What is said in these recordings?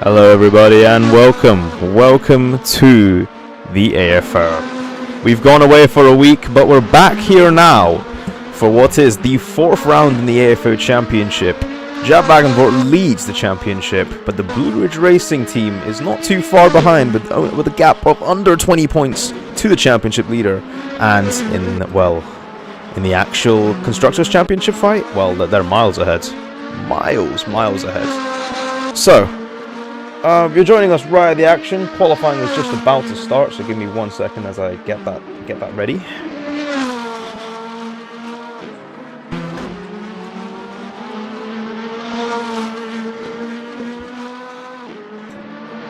Hello everybody and welcome to the AFR. We've gone away for a week, but we're back here now for what is the fourth round in the AFO Championship. Jaap leads the championship, but the Blue Ridge Racing team is not too far behind with a gap of under 20 points to the championship leader. And in the actual Constructors' Championship fight, well, they're miles ahead. Miles ahead. So, you're joining us right at the action. Qualifying is just about to start, so give me 1 second as I get that ready.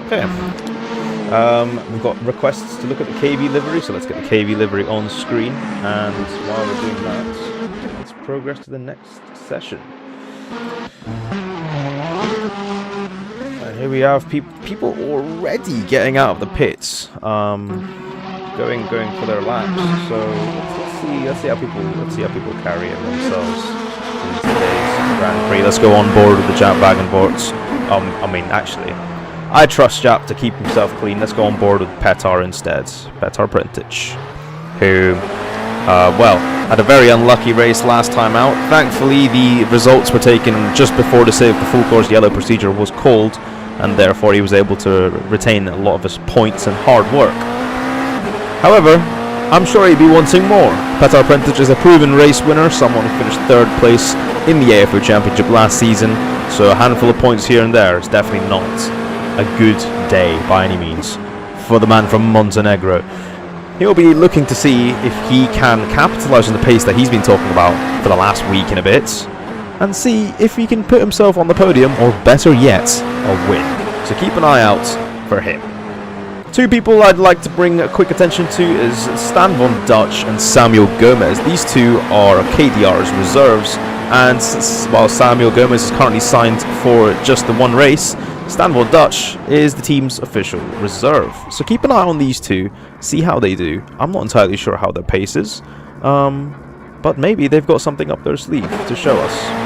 Okay. We've got requests to look at the KV livery, so let's get the KV livery on screen. And while we're doing that, let's progress to the next session. Here we have people already getting out of the pits, going for their laps. So let's see how people carry it themselves in today's Grand Prix. Let's go on board with the Jaap Wagenvoorts. Actually, I trust Jaap to keep himself clean. Let's go on board with Petar instead. Petar Prentić, who had a very unlucky race last time out. Thankfully, the results were taken just before the full course yellow procedure was called, and therefore he was able to retain a lot of his points and hard work. However, I'm sure he'd be wanting more. Petar Prentić is a proven race winner, someone who finished third place in the AFO Championship last season, so a handful of points here and there is definitely not a good day by any means for the man from Montenegro. He'll be looking to see if he can capitalise on the pace that he's been talking about for the last week and a bit, and see if he can put himself on the podium, or better yet, a win. So keep an eye out for him. Two people I'd like to bring a quick attention to is Stan von Dutch and Samuel Gomez. These two are KDR's reserves, and while Samuel Gomez is currently signed for just the one race, Stan von Dutch is the team's official reserve. So keep an eye on these two, see how they do. I'm not entirely sure how their pace is, but maybe they've got something up their sleeve to show us.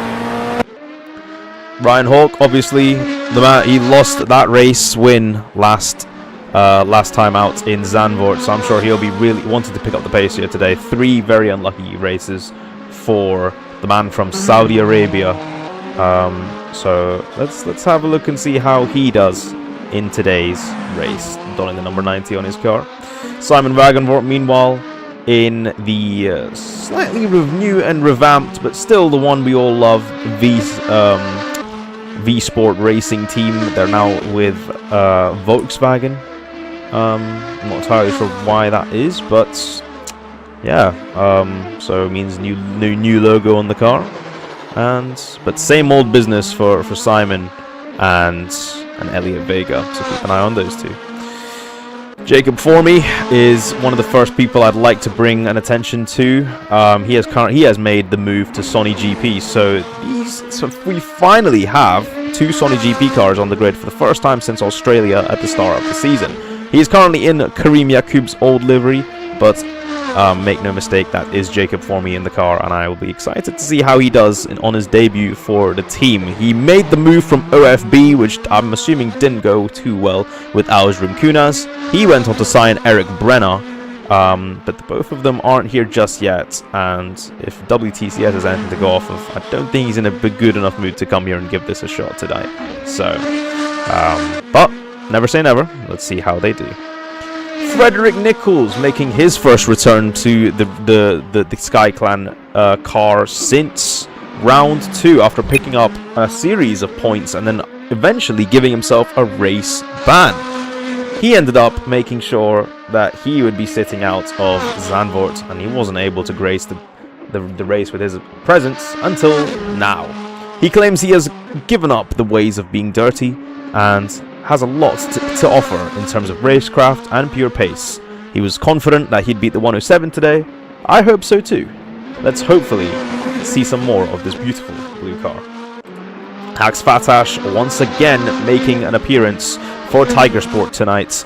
Ryan Hawk, obviously, the man, he lost that race win last time out in Zandvoort, so I'm sure he'll be really wanting to pick up the pace here today. 3 very unlucky races for the man from Saudi Arabia. So let's have a look and see how he does in today's race, donning the number 90 on his car. Simon Wagenvoort, meanwhile, in the slightly new and revamped, but still the one we all love, V Sport Racing team. They're now with Volkswagen. I'm not entirely sure why that is, but yeah. So it means new logo on the car. But same old business for Simon and Elliot Vega, so keep an eye on those two. Jacob Formey is one of the first people I'd like to bring an attention to. He has made the move to Sony GP, so we finally have 2 Sony GP cars on the grid for the first time since Australia at the start of the season. He is currently in Karim Yakub's old livery, but make no mistake, that is Jacob Formey in the car, and I will be excited to see how he does on his debut for the team. He made the move from OFB, which I'm assuming didn't go too well with Alžrim Kunas. He went on to sign Eric Brenner, but both of them aren't here just yet, and if WTCS has anything to go off of, I don't think he's in a good enough mood to come here and give this a shot today. So, but never say never. Let's see how they do. Frederick Nichols making his first return to the Sky Clan car since round 2, after picking up a series of points and then eventually giving himself a race ban. He ended up making sure that he would be sitting out of Zandvoort, and he wasn't able to grace the race with his presence until now. He claims he has given up the ways of being dirty and has a lot to offer in terms of racecraft and pure pace. He was confident that he'd beat the 107 today. I hope so too. Let's hopefully see some more of this beautiful blue car. Hax Fatash once again making an appearance for Tiger Sport tonight.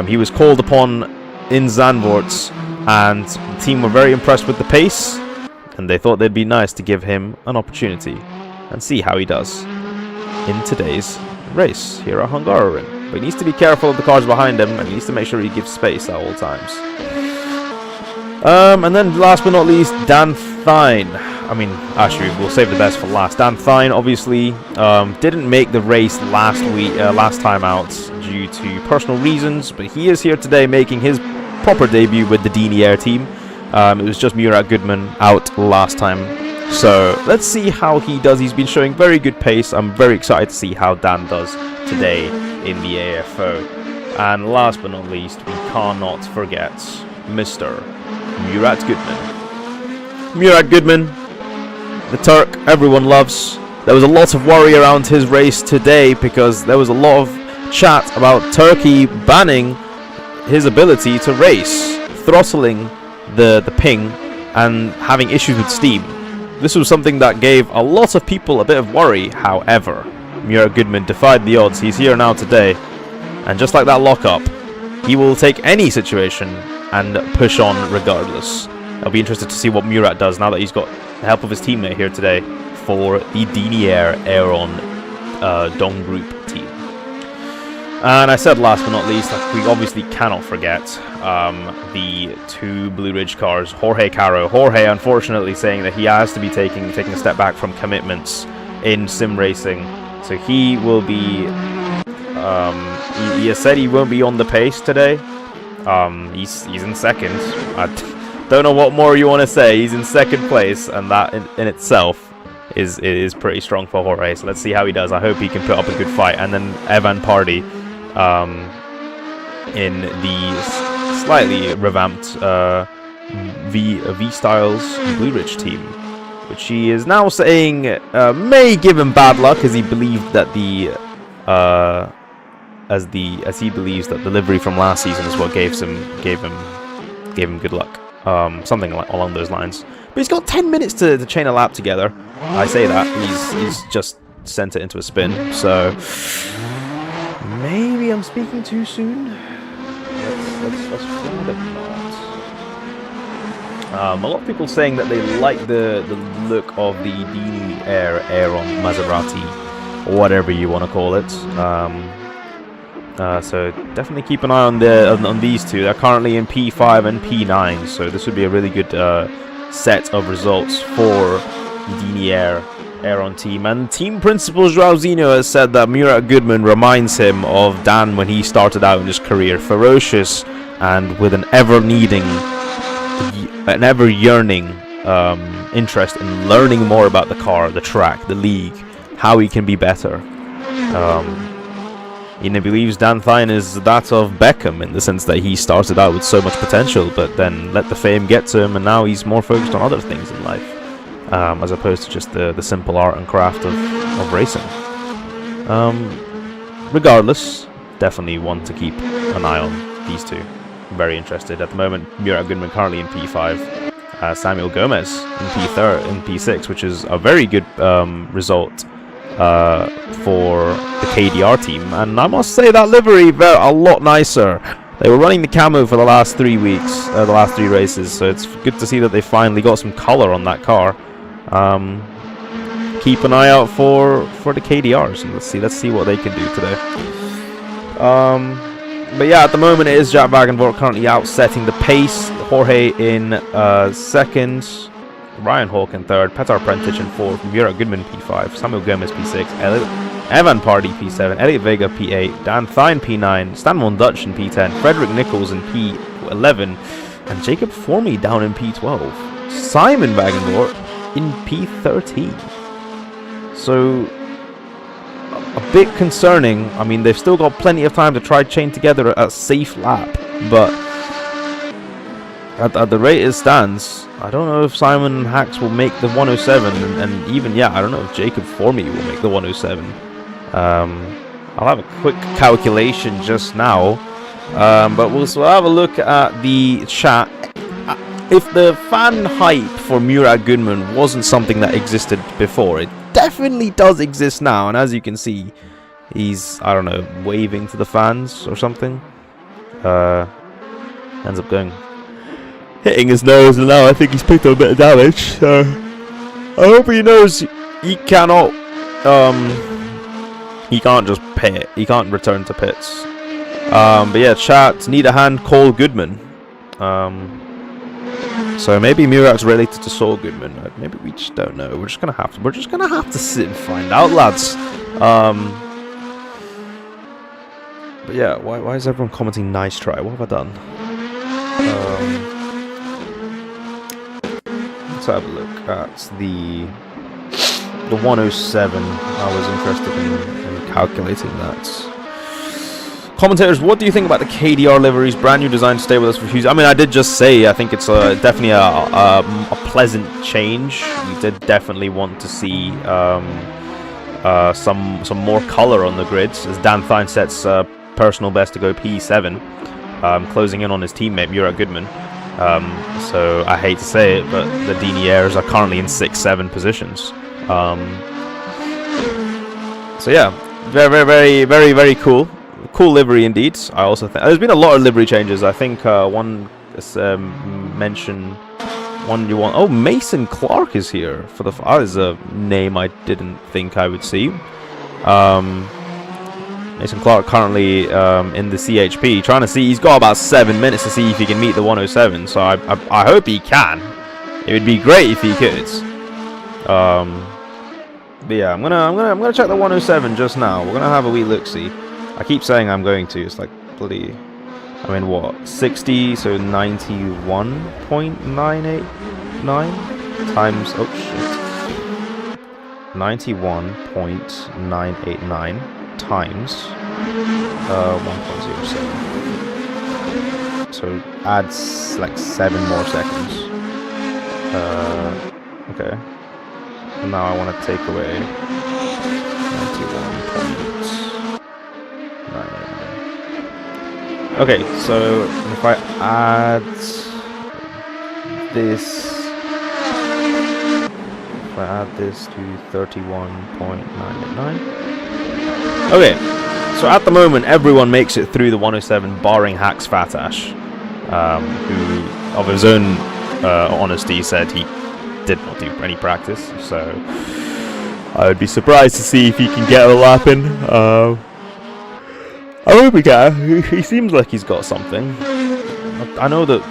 He was called upon in Zandvoort, and the team were very impressed with the pace, and they thought they'd be nice to give him an opportunity and see how he does in today's race here at Hungary. But he needs to be careful of the cars behind him, and he needs to make sure he gives space at all times. And then last but not least, Dan Thine. I mean, actually, we'll save the best for last. Dan Thine obviously didn't make the race last time out due to personal reasons, but he is here today making his proper debut with the Dinier team. It was just Murat Goodman out last time. So let's see how he does. He's been showing very good pace. I'm very excited to see how Dan does today in the AFO. And last but not least, we cannot forget Mr. Murat Goodman. Murat Goodman, the Turk everyone loves. There was a lot of worry around his race today because there was a lot of chat about Turkey banning his ability to race, throttling the ping and having issues with steam. This was something that gave a lot of people a bit of worry. However, Murat Goodman defied the odds. He's here now today, and just like that lockup, he will take any situation and push on regardless. I'll be interested to see what Murat does now that he's got the help of his teammate here today for the Dinier Aeron Dong Group team. And I said last but not least, we obviously cannot forget the two Blue Ridge cars, Jorge Caro. Jorge unfortunately saying that he has to be taking a step back from commitments in sim racing. So he will be, he has said he won't be on the pace today. He's in second. I don't know what more you want to say. He's in second place, and that in itself is pretty strong for Jorge. So let's see how he does. I hope he can put up a good fight. And then Evan Party in the slightly revamped V Styles Blue Ridge team, which he is now saying may give him bad luck, as he believed that as he believes that the livery from last season is what gave him good luck. Something along those lines. But he's got 10 minutes to chain a lap together. I say that he's just sent it into a spin. So maybe I'm speaking too soon. Let's find a not. A lot of people saying that they like the look of the Dinier Aeron Maserati, or whatever you want to call it. So definitely keep an eye on these two. They're currently in P5 and P9, so this would be a really good set of results for the Dinier Aeron team. And team principal João Zinho has said that Murat Goodman reminds him of Dan when he started out in his career, ferocious and with an ever-yearning interest in learning more about the car, the track, the league, how he can be better. He believes Dan Thine is that of Beckham in the sense that he started out with so much potential, but then let the fame get to him, and now he's more focused on other things in life, as opposed to just the simple art and craft of racing. Regardless, definitely one to keep an eye on, these two. Very interested. At the moment, Murat Goodman currently in P5, Samuel Gomez in P6, which is a very good result for the KDR team, and I must say that livery a lot nicer. They were running the camo for the last 3 weeks, the last 3 races, so it's good to see that they finally got some color on that car. Keep an eye out for the KDRs, and let's see what they can do today. But yeah, at the moment it is Jaap Wagenvoort currently out setting the pace. Jorge in second, Ryan Hawk in third, Petar Prentić in fourth, Murat Goodman P5, Samuel Gomez P6, Evan Party P7, Elliot Vega P8, Dan Thine P9, Stanmon Dutch in P10, Frederick Nichols in P11, and Jacob Formey down in P12. Simon Wagenvoort in P13. So a bit concerning. I mean, they've still got plenty of time to try chain together a safe lap, but at the rate it stands, I don't know if Simon Hacks will make the 107, and even, yeah, I don't know if Jacob Formey will make the 107. I'll have a quick calculation just now, but we'll have a look at the chat. If the fan hype for Murat Goodman wasn't something that existed before, it definitely does exist now, and as you can see, he's, I don't know, waving to the fans or something. Ends up hitting his nose, and now I think he's picked up a bit of damage, so I hope he knows he cannot he can't just pit. He can't return to pits. But yeah, chat, need a hand, call Goodman. So maybe Murat's related to Saul Goodman. Maybe we just don't know. We're just gonna have to sit and find out, lads. But yeah, why is everyone commenting nice try? What have I done? Let's have a look at the 107. I was interested in calculating that. Commentators, what do you think about the KDR liveries? Brand new design to stay with us for Hughes. I mean, I did just say I think it's definitely a pleasant change. We did definitely want to see some more color on the grids, as Dan Thine sets personal best to go P7, closing in on his teammate Murat Goodman. So I hate to say it, but the Diniers are currently in 6-7 positions. So yeah, very cool. Cool livery indeed. I also think there's been a lot of livery changes. I think one mention one you want. Oh, Mason Clark is here for the. That is a name I didn't think I would see. Mason Clark currently in the CHP, trying to see. He's got about 7 minutes to see if he can meet the 107. So I hope he can. It would be great if he could. But yeah, I'm gonna check the 107 just now. We're gonna have a wee look see. I keep saying I'm going to. It's like bloody. I mean, what? 60, so 91.989 times. Oh shit. 91.989 times 1.07. So adds like 7 more seconds. Okay. And now I want to take away 91.989. Okay, so if I add this to 31.989. Okay, so at the moment everyone makes it through the 107 barring Hacks Fatash, who of his own honesty said he did not do any practice, so I would be surprised to see if he can get a lap in. I hope he can. He seems like he's got something. I know that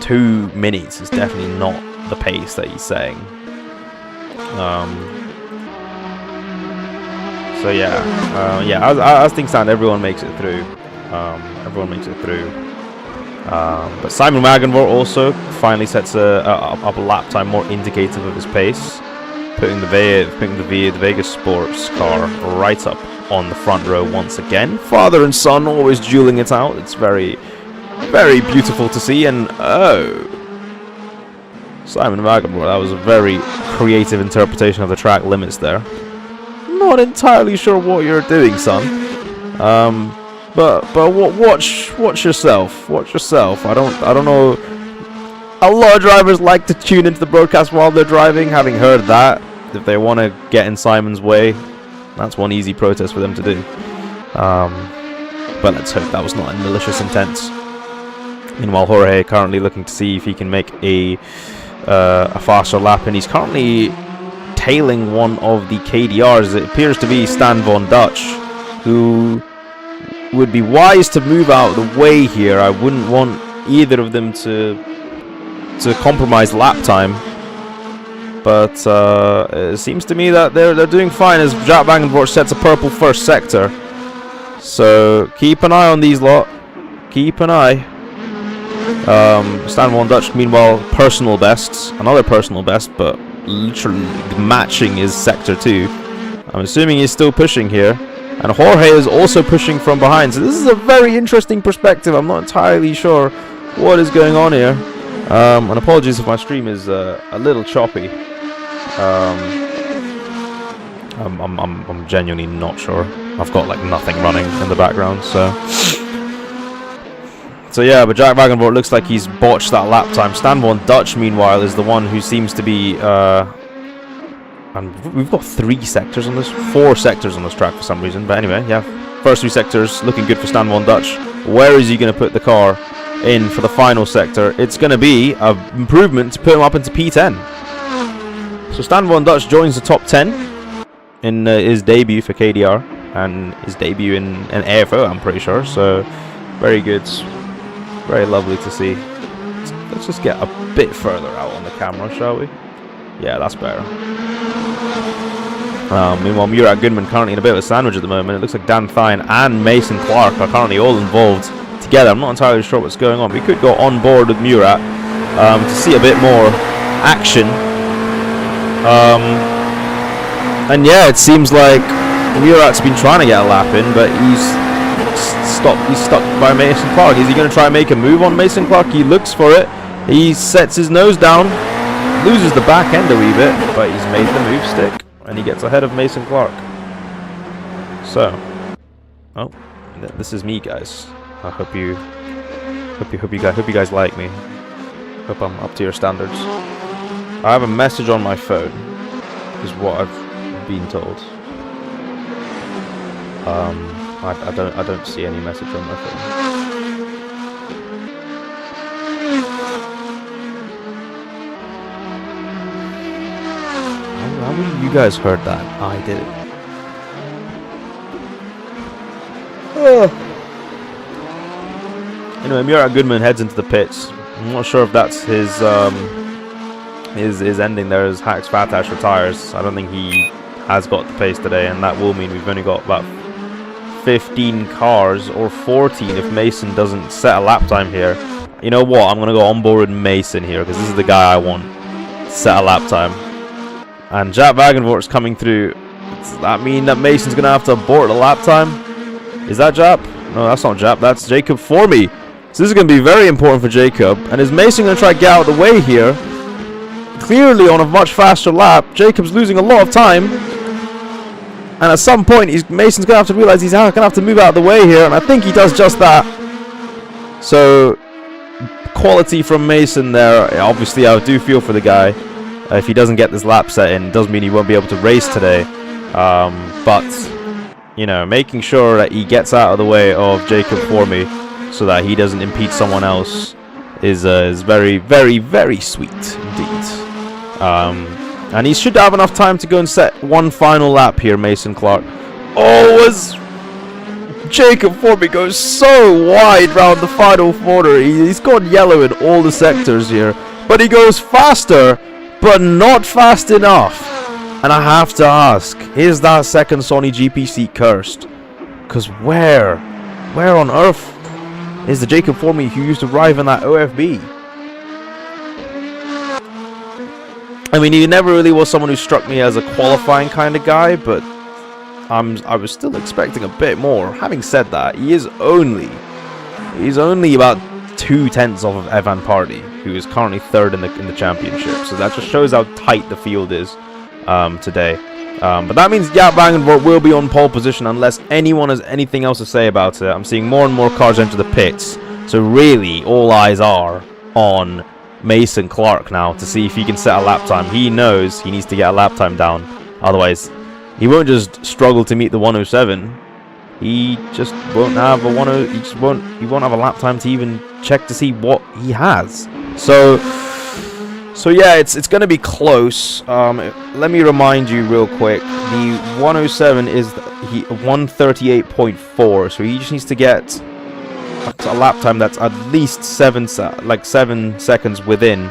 2 minutes is definitely not the pace that he's saying. So yeah, as things stand, everyone makes it through. But Simon Wagenvort also finally sets up a lap time more indicative of his pace, putting the Vegas Sports car right up on the front row once again. Father and son always dueling it out. It's very, very beautiful to see. And oh, Simon Wagenvort, that was a very creative interpretation of the track limits there. Not entirely sure what you're doing, son. But watch yourself. Watch yourself. I don't know. A lot of drivers like to tune into the broadcast while they're driving. Having heard that, if they want to get in Simon's way, that's one easy protest for them to do. But let's hope that was not in malicious intent. Meanwhile, Jorge currently looking to see if he can make a faster lap, and he's currently tailing one of the KDRs. It appears to be Stan Von Dutch, who would be wise to move out of the way here. I wouldn't want either of them to compromise lap time. But it seems to me that they're doing fine as Jaap Wagenvort sets a purple first sector. So keep an eye on these lot. Keep an eye. Stan Von Dutch, meanwhile, personal bests. Another personal best, but literally matching his sector 2. I'm assuming he's still pushing here. And Jorge is also pushing from behind. So this is a very interesting perspective. I'm not entirely sure what is going on here. And apologies if my stream is a little choppy. I'm genuinely not sure. I've got like nothing running in the background, so yeah. But Jaap Wagenvort looks like he's botched that lap time. Stan Von Dutch, meanwhile, is the one who seems to be. And we've got 4 sectors on this track for some reason. But anyway, yeah, first 3 sectors looking good for Stan Von Dutch. Where is he going to put the car in for the final sector? It's going to be an improvement to put him up into P10. So Stan Von Dutch joins the top 10 in his debut for KDR. and his debut in an AFO, I'm pretty sure. So very good, very lovely to see. Let's just get a bit further out on the camera, shall we? Yeah, that's better. Meanwhile, Murat Goodman currently in a bit of a sandwich at the moment. It looks like Dan Thine and Mason Clark are currently all involved together. I'm not entirely sure what's going on. We could go on board with Murat to see a bit more action. And yeah, it seems like Murat's been trying to get a lap in, but he's stopped. He's stuck by Mason Clark. Is he going to try and make a move on Mason Clark? He looks for it. He sets his nose down, loses the back end a wee bit, but he's made the move stick, and he gets ahead of Mason Clark. So, oh, this is me, guys. I hope you guys like me. Hope I'm up to your standards. I have a message on my phone, is what I've been told. I don't see any message on my phone. How many of you guys heard that? I did. Anyway, Murat Goodman heads into the pits. I'm not sure if that's his ending there as Hax Fatash retires. I don't think he has got the pace today, and that will mean we've only got about 15 cars, or 14 if Mason doesn't set a lap time here. You know what? I'm going to go on board with Mason here, because this is the guy I want. Set a lap time. And Jaap Wagenvoort's coming through. Does that mean that Mason's going to have to abort the lap time? Is that Jaap? No, that's not Jaap. That's Jacob for me. So this is going to be very important for Jacob. And is Mason going to try to get out of the way here? Clearly on a much faster lap. Jacob's losing a lot of time. And at some point, Mason's going to have to realize he's going to have to move out of the way here. And I think he does just that. So, quality from Mason there. Obviously, I do feel for the guy. If he doesn't get this lap set in, it does mean he won't be able to race today. But, you know, making sure that he gets out of the way of Jacob for me so that he doesn't impede someone else is very, very, very sweet indeed. And he should have enough time to go and set one final lap here, Mason Clark. Oh, as Jacob for me goes so wide round the final corner. He's gone yellow in all the sectors here. But he goes faster, but not fast enough. And I have to ask, is that second Sony GP seat cursed? Because where on earth is the Jacob for me who used to arrive in that OFB? I mean, he never really was someone who struck me as a qualifying kind of guy, but I was still expecting a bit more. Having said that, he's only about 2/10 off of Evan Party, who is currently third in the championship. So that just shows how tight the field is today. But that means Jaap Wagenvoort will be on pole position unless anyone has anything else to say about it. I'm seeing more and more cars enter the pits. So really, all eyes are on Mason Clark now to see if he can set a lap time. He knows he needs to get a lap time down. Otherwise, he won't just struggle to meet the 107. He just won't have a 10. He won't have a lap time to even check to see what he has. So yeah, it's going to be close. Let me remind you real quick. The 107 is 138.4. So he just needs to get a lap time that's at least 7 seconds within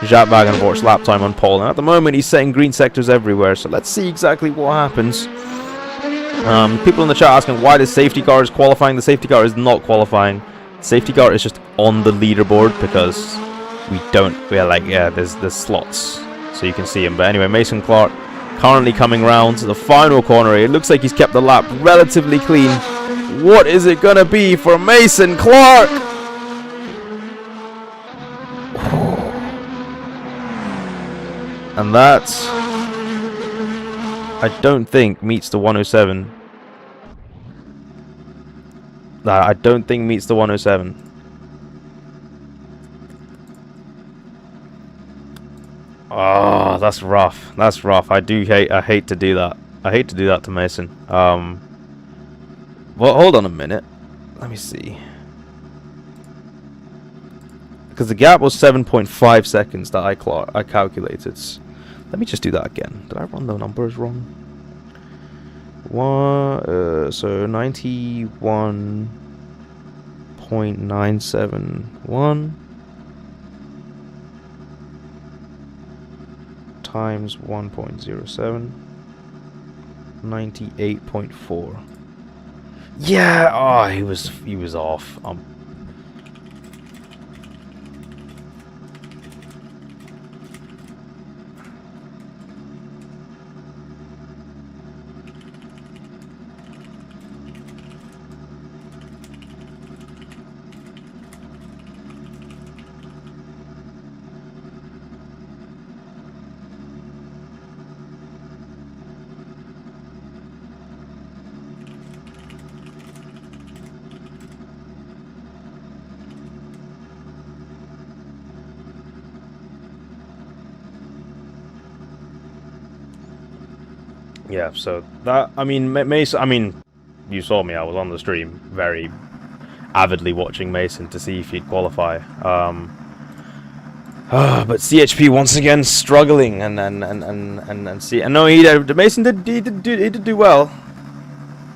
Jaap Wagenvoort's lap time on pole. And at the moment, he's setting green sectors everywhere. So let's see exactly what happens. People in the chat asking why the safety car is qualifying. The safety car is not qualifying. The safety car is just on the leaderboard because there's slots so you can see him. But anyway, Mason Clark currently coming round to the final corner. It looks like he's kept the lap relatively clean. What is it gonna be for Mason Clark? And that, I don't think meets the 107. I don't think meets the 107. Oh, that's rough. That's rough. I hate to do that. I hate to do that to Mason. Well, hold on a minute. Let me see. Because the gap was 7.5 seconds that I calculated. Let me just do that again. Did I run the numbers wrong? So 91.971 times 1.07, 98.4. Yeah, oh, he was off. Yeah, so that, I mean, Mason, I mean, you saw me, I was on the stream, very avidly watching Mason to see if he'd qualify. But CHP once again struggling, and see, and no, Mason did do well.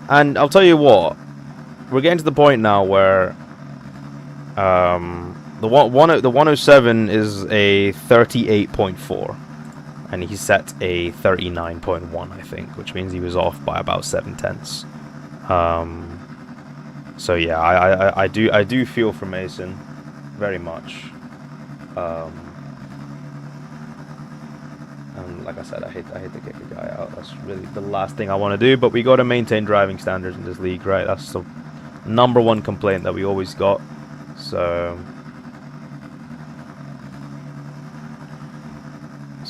And I'll tell you what, we're getting to the point now where the 107 is a 38.4. And he set a 39.1, I think, which means he was off by about 7/10. So yeah, I do feel for Mason, very much. And like I said, I hate to kick a guy out. That's really the last thing I want to do. But we got to maintain driving standards in this league, right? That's the #1 complaint that we always got. So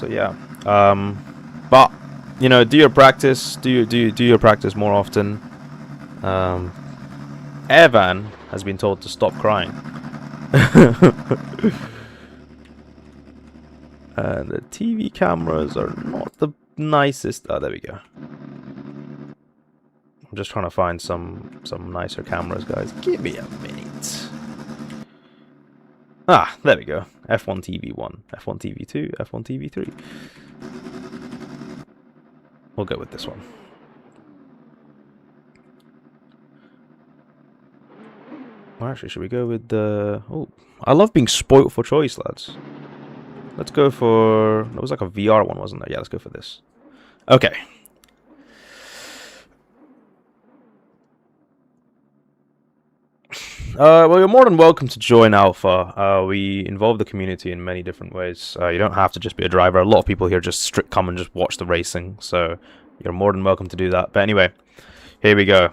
yeah. But you know, do your practice. Do your practice more often. Evan has been told to stop crying. And the TV cameras are not the nicest. Oh, there we go. I'm just trying to find some nicer cameras, guys. Give me a minute. Ah, there we go. F1 TV1, F1 TV2, F1 TV3. We'll go with this one. Or actually, should we go with the... Oh, I love being spoilt for choice, lads. Let's go for... That was like a VR one, wasn't there? Yeah, let's go for this. Okay. Well, you're more than welcome to join Alpha. We involve the community in many different ways. You don't have to just be a driver. A lot of people here just come and just watch the racing. So you're more than welcome to do that. But anyway, here we go.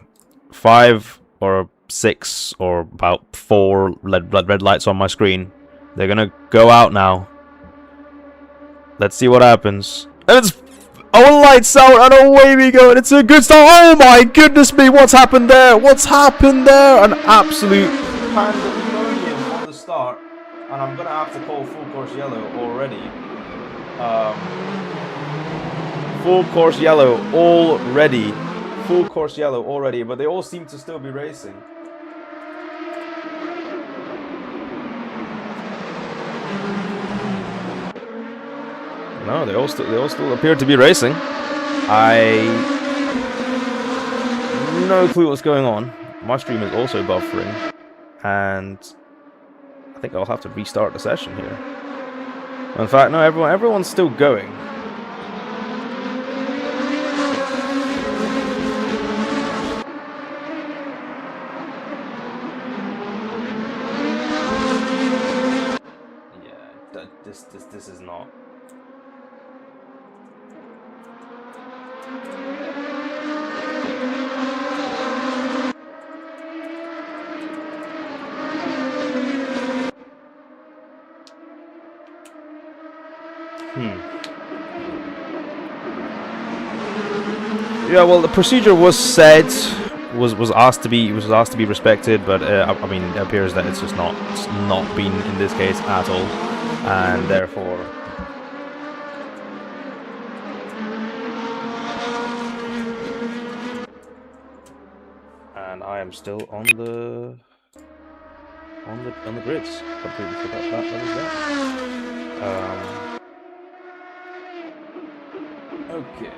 5 or 6 or about 4 red lights on my screen. They're gonna go out now. Let's see what happens. And it's all lights out and away we go. And it's a good start. Oh my goodness me! What's happened there? What's happened there? An absolute pandemonium on the start. And I'm gonna have to call full course yellow already. Full course yellow already. Full course yellow already. But they all seem to still be racing. No, they all still appear to be racing. No clue what's going on. My stream is also buffering, and I think I'll have to restart the session here. In fact, no, everyone's still going. Yeah, this is not. Yeah, well, the procedure was said, was asked to be respected, but I mean, it appears that it's not been in this case at all, and therefore. And I am still on the grids. Completely forgot that was that. Okay.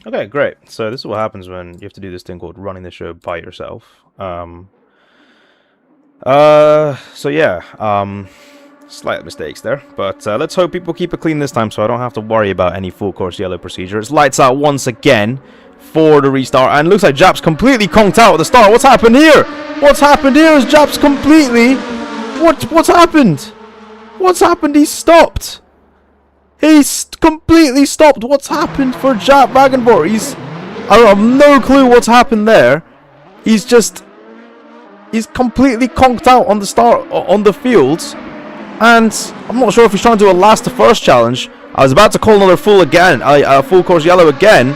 Okay, great. So this is what happens when you have to do this thing called running the show by yourself. So yeah, slight mistakes there, but let's hope people keep it clean this time so I don't have to worry about any full course yellow procedure. It's lights out once again for the restart, and it looks like Jaap's completely conked out at the start. What's happened here? What's happened here is Jaap's completely... What's happened? What's happened? He's stopped. He's completely stopped. What's happened for Jaap Wagenborg? I have no clue what's happened there. He's completely conked out on the start on the fields, and I'm not sure if he's trying to do a last to first challenge. I was about to call another full course yellow again,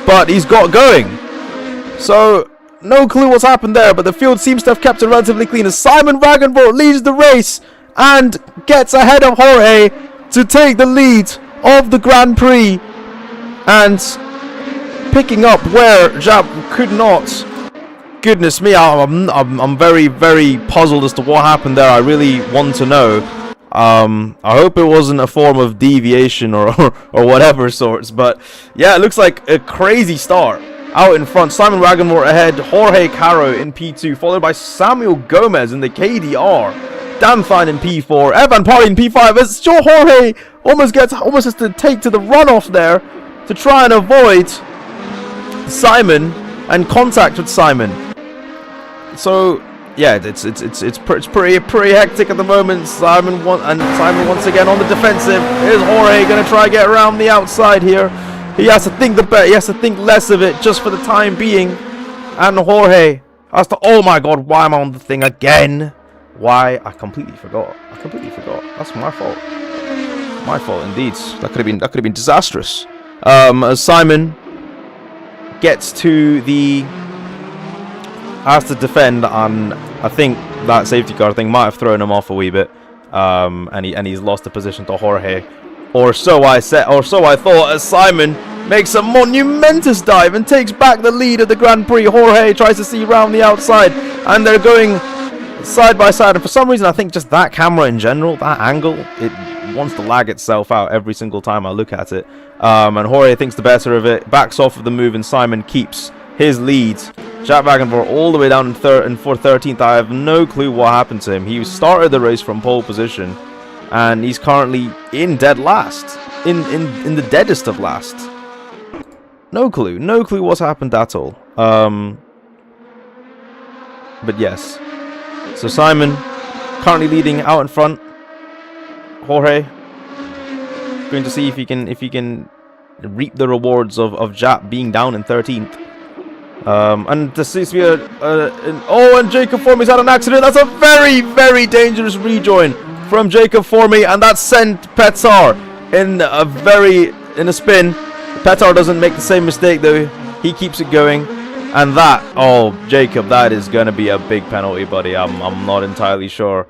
but he's got going. So no clue what's happened there, but the field seems to have kept it relatively clean as Simon Wagenborg leads the race and gets ahead of Jorge to take the lead of the Grand Prix, and picking up where Jaap could not. Goodness me, I'm very, very puzzled as to what happened there. I really want to know. I hope it wasn't a form of deviation or whatever sorts, but yeah, it looks like a crazy start. Out in front, Simon Wagenborg ahead, Jorge Caro in P2, followed by Samuel Gomez in the KDR, Dan Fine in P4, Evan Parley in P5, as Jorge almost has to take to the runoff there to try and avoid Simon and contact with Simon. So yeah, it's pretty hectic at the moment. Simon once again on the defensive. Is Jorge gonna try and get around the outside here? He has to think he has to think less of it just for the time being. And Jorge has to... Oh my god, why am I on the thing again? Why? I completely forgot. That's my fault. My fault indeed. That could have been disastrous. As Simon gets to the... has to defend, and I think that safety car thing might have thrown him off a wee bit. And he's lost the position to Jorge. Or so I thought, as Simon makes a monumentous dive and takes back the lead of the Grand Prix. Jorge tries to see round the outside, and they're going side by side. And for some reason, I think just that camera in general, that angle, it wants to lag itself out every single time I look at it. And Jorge thinks the better of it, backs off of the move, and Simon keeps his lead. Jaap Wagenborg all the way down for 13th. I have no clue what happened to him. He started the race from pole position, and he's currently in dead last, in the deadest of last. No clue what's happened at all. But yes, so Simon currently leading out in front. Jorge going to see if he can reap the rewards of Jaap being down in 13th. And there seems to be and Jacob Formey's had an accident. That's a very, very dangerous rejoin from Jacob Formey, and that sent Petar in a spin. Petar doesn't make the same mistake though. He keeps it going, and Jacob, that is going to be a big penalty, buddy. I'm not entirely sure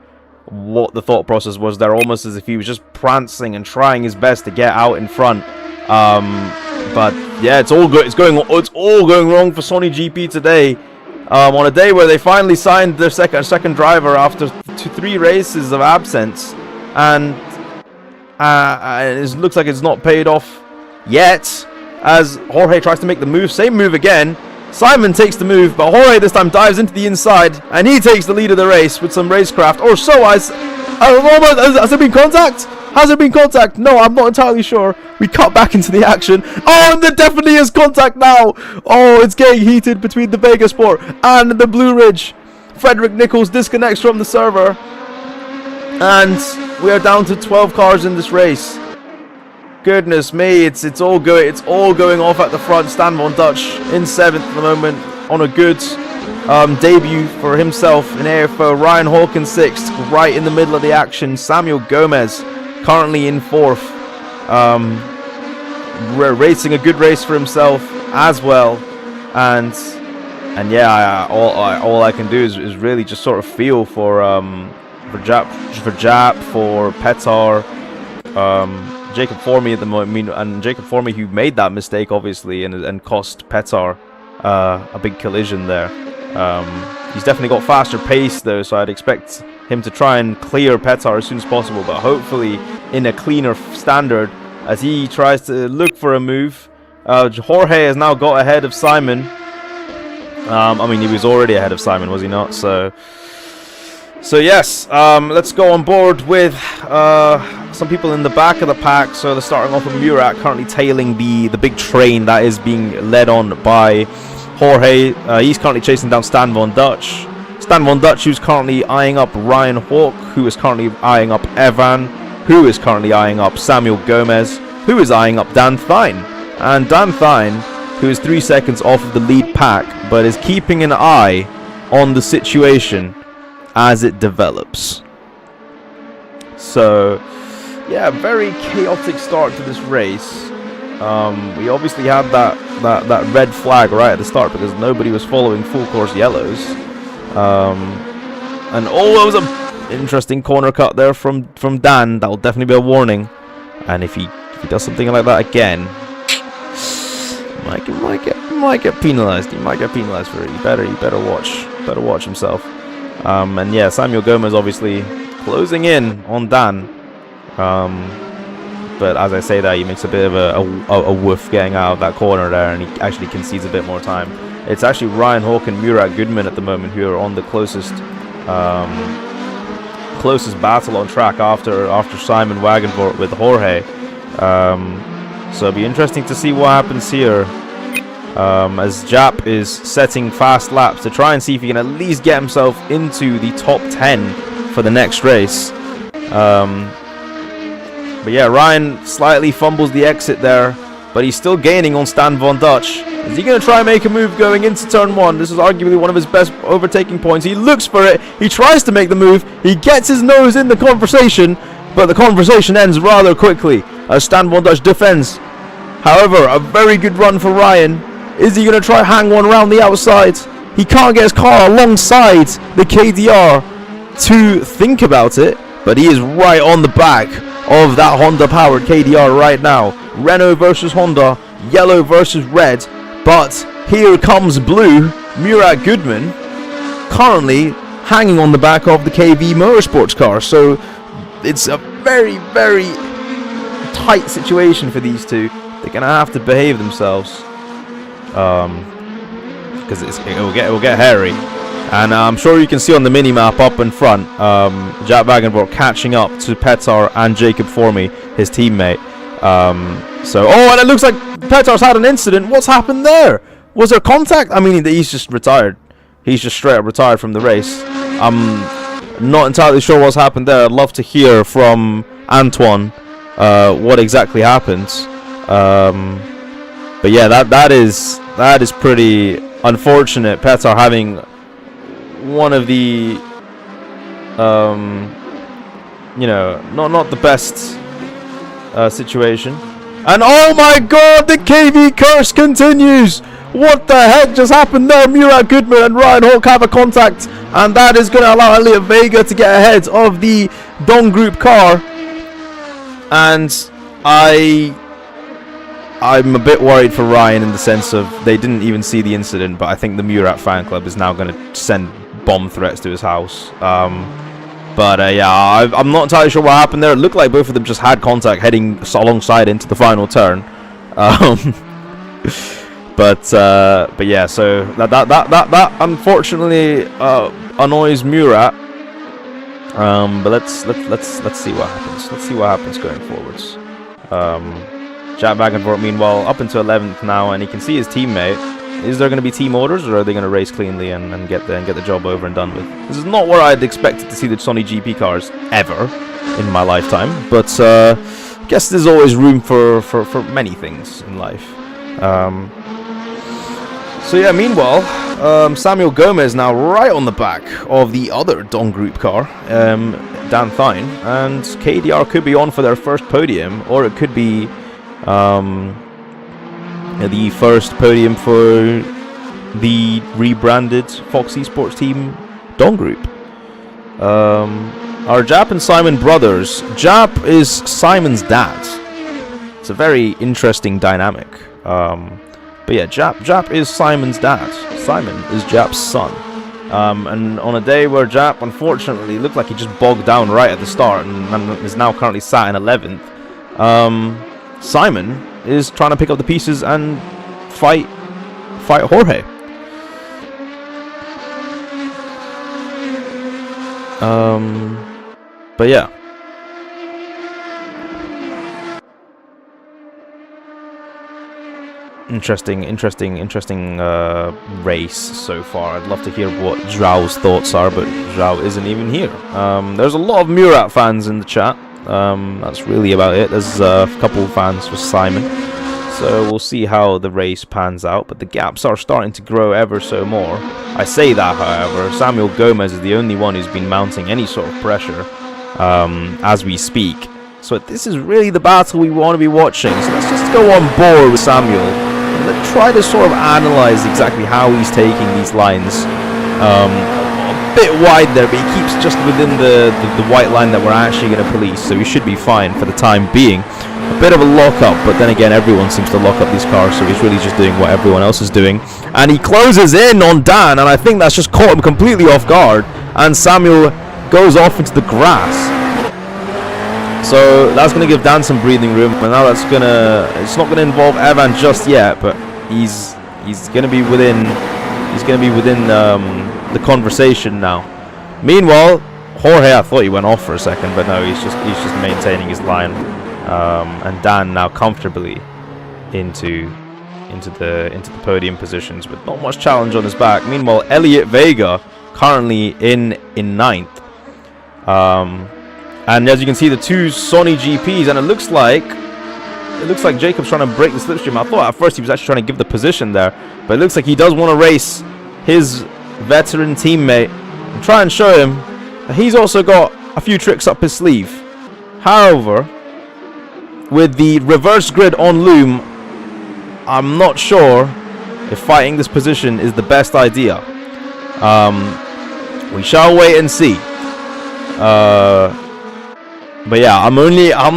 what the thought process was there. Almost as if he was just prancing and trying his best to get out in front. But yeah, it's all good. It's all going wrong for Sony GP today. On a day where they finally signed their second driver after 3 races of absence, and it looks like it's not paid off yet, as Jorge tries to make the move. Same move again. Simon takes the move, but Jorge this time dives into the inside, and he takes the lead of the race with some racecraft. Or so has there been contact? Has there been contact? No, I'm not entirely sure. We cut back into the action. Oh, and there definitely is contact now. Oh, it's getting heated between the Vega Sport and the Blue Ridge. Frederick Nichols disconnects from the server, and we are down to 12 cars in this race. Goodness me, it's all going off at the front. Stan Von Dutch in 7th at the moment on a good debut for himself in AFO. Ryan Hawkins 6th, right in the middle of the action. Samuel Gomez currently in 4th, racing a good race for himself as well. And yeah, all I can do is really just sort of feel for Jaap, for Petar, Jacob Formey at the moment, and Jacob Formey, who made that mistake obviously and cost Petar a big collision there. He's definitely got faster pace though, so I'd expect him to try and clear Petar as soon as possible, but hopefully in a cleaner standard, as he tries to look for a move Jorge has now got ahead of Simon. I mean, he was already ahead of Simon, was he not? So yes, let's go on board with some people in the back of the pack. So they're starting off with Murat, currently tailing the big train that is being led on by Jorge. He's currently chasing down Stan Von Dutch. Stan Von Dutch, who's currently eyeing up Ryan Hawk, who is currently eyeing up Evan, who is currently eyeing up Samuel Gomez, who is eyeing up Dan Thine. And Dan Thine, who is 3 seconds off of the lead pack, but is keeping an eye on the situation as it develops. So, yeah, very chaotic start to this race. We obviously had that red flag right at the start because nobody was following full course yellows. And there was an interesting corner cut there from Dan. That will definitely be a warning. And if he does something like that again, might get penalized. He might get penalized for it. He better watch himself. And yeah, Samuel Gomez obviously closing in on Dan. But as I say that, he makes a bit of a woof getting out of that corner there, and he actually concedes a bit more time. It's actually Ryan Hawk and Murat Goodman at the moment who are on the closest battle on track after Simon Wagenvort with Jorge. So it'll be interesting to see what happens here. As Jaap is setting fast laps to try and see if he can at least get himself into the top 10 for the next race. But yeah, Ryan slightly fumbles the exit there, but he's still gaining on Stan Von Dutch. Is he going to try and make a move going into turn 1? This is arguably one of his best overtaking points. He looks for it. He tries to make the move. He gets his nose in the conversation, but the conversation ends rather quickly as Stan Von Dutch defends. However, a very good run for Ryan. Is he going to try hang one around the outside? He can't get his car alongside the KDR to think about it, but he is right on the back of that Honda-powered KDR right now. Renault versus Honda, yellow versus red, but here comes blue. Murat Goodman currently hanging on the back of the KV Motorsports car, so it's a very, very tight situation for these two. They're going to have to behave themselves. Because it will get hairy, and I'm sure you can see on the mini map up in front, Jaap Wagenvort catching up to Petar and Jacob Formy, his teammate. And it looks like Petar's had an incident. What's happened there? Was there contact? I mean, he's just retired. He's just straight up retired from the race. I'm not entirely sure what's happened there. I'd love to hear from Antoine what exactly happened. But yeah, that is pretty unfortunate. Petar having one of the not the best situation. And oh my god, the KV curse continues. What the heck just happened there? Murat Goodman and Ryan Hawk have a contact, and that is going to allow Elliot Vega to get ahead of the Dong Group car. And I'm a bit worried for Ryan in the sense of they didn't even see the incident, but I think the Murat fan club is now going to send bomb threats to his house. Yeah, I'm not entirely sure what happened there. It looked like both of them just had contact heading alongside into the final turn. But yeah, so that unfortunately annoys Murat. But let's see what happens. Let's see what happens going forwards. Jaap Wagenvort, meanwhile, up into 11th now, and he can see his teammate. Is there going to be team orders, or are they going to race cleanly and get the job over and done with? This is not where I'd expected to see the Sony GP cars ever in my lifetime, but I guess there's always room for many things in life. So yeah, meanwhile, Samuel Gomez now right on the back of the other Dong Group car, Dan Thine, and KDR could be on for their first podium, or it could be the first podium for the rebranded Fox Esports team Dong Group. Our Jaap and Simon brothers. Jaap is Simon's dad. It's a very interesting dynamic. But yeah, Jaap is Simon's dad. Simon is Jaap's son. And on a day where Jaap unfortunately looked like he just bogged down right at the start and is now currently sat in 11th, Simon is trying to pick up the pieces and fight Jorge. But yeah. Interesting race so far. I'd love to hear what Joao's thoughts are, but Joao isn't even here. There's a lot of Murat fans in the chat. That's really about it. There's a couple of fans for Simon. So we'll see how the race pans out, but the gaps are starting to grow ever so more. I say that, however, Samuel Gomez is the only one who's been mounting any sort of pressure as we speak. So this is really the battle we want to be watching. So let's just go on board with Samuel and let's try to sort of analyze exactly how he's taking these lines. A bit wide there, but he keeps just within the white line that we're actually going to police, so he should be fine for the time being. A bit of a lock-up, but then again, everyone seems to lock up these cars, so he's really just doing what everyone else is doing. And he closes in on Dan, and I think that's just caught him completely off guard, and Samuel goes off into the grass. So that's going to give Dan some breathing room, and now it's not going to involve Evan just yet, but he's going to be within the conversation now. Meanwhile, Jorge, I thought he went off for a second, but no, he's just maintaining his line. And Dan now comfortably into the podium positions with not much challenge on his back. Meanwhile, Elliot Vega currently in 9th. And as you can see, the two Sony GPs, and it looks like Jacob's trying to break the slipstream. I thought at first he was actually trying to give the position there, but it looks like he does want to race his veteran teammate and try and show him that he's also got a few tricks up his sleeve. However, with the reverse grid on loom, I'm not sure if fighting this position is the best idea. We shall wait and see. But yeah, I'm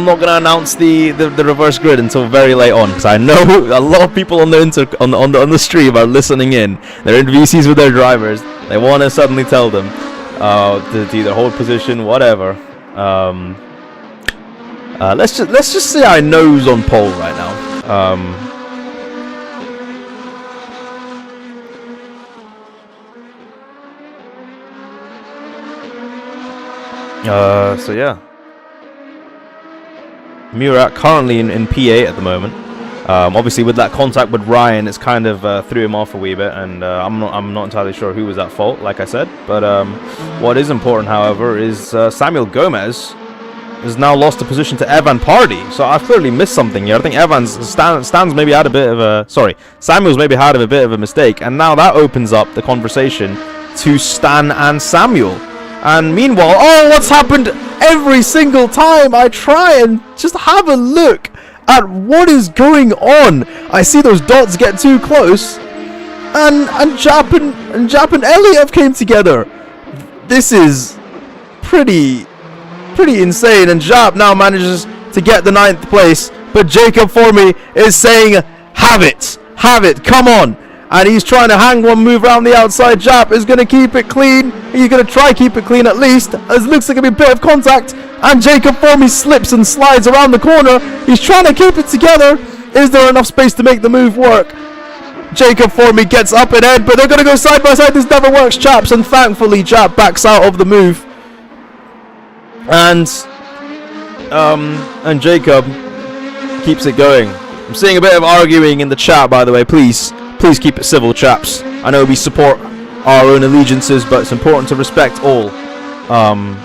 not gonna announce the reverse grid until very late on, because I know a lot of people on the stream are listening in. They're in VCs with their drivers. They want to suddenly tell them to either hold position, whatever. Let's just say I nose on pole right now. So yeah, Murat currently in P8 at the moment. Obviously, with that contact with Ryan, it's kind of threw him off a wee bit, and I'm not entirely sure who was at fault, like I said. But what is important, however, is Samuel Gomez has now lost the position to Evan Pardy. So I've clearly missed something here. I think Stan's maybe had a bit of a... Sorry, Samuel's maybe had a bit of a mistake. And now that opens up the conversation to Stan and Samuel. And meanwhile... Oh, what's happened every single time I try and just have a look at what is going on? I see those dots get too close. And Jaap and Elliot have came together. This is pretty insane, and Jaap now manages to get the 9th place, but Jacob for me is saying, have it, come on, and he's trying to hang one move around the outside. Jaap is going to keep it clean. He's going to try keep it clean at least, as it looks like a bit of contact, and Jacob for me slips and slides around the corner. He's trying to keep it together. Is there enough space to make the move work? Jacob for me gets up and head, but they're going to go side by side. This never works, chaps, and thankfully Jaap backs out of the move. And Jacob keeps it going. I'm seeing a bit of arguing in the chat, by the way. Please keep it civil, chaps. I know we support our own allegiances, but it's important to respect all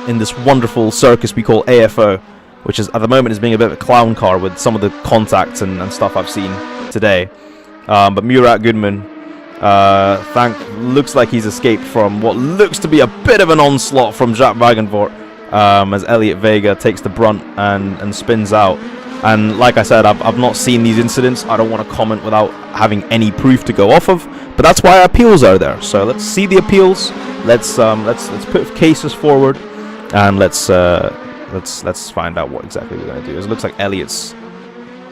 in this wonderful circus we call AFO, which is at the moment is being a bit of a clown car with some of the contacts and stuff I've seen today. But Murat Goodman looks like he's escaped from what looks to be a bit of an onslaught from Jaap Wagenvoort. As Elliot Vega takes the brunt and spins out. And like I said, I've not seen these incidents. I don't want to comment without having any proof to go off of. But that's why appeals are there. So let's see the appeals. Let's put cases forward, and let's find out what exactly we're going to do. It looks like Elliot's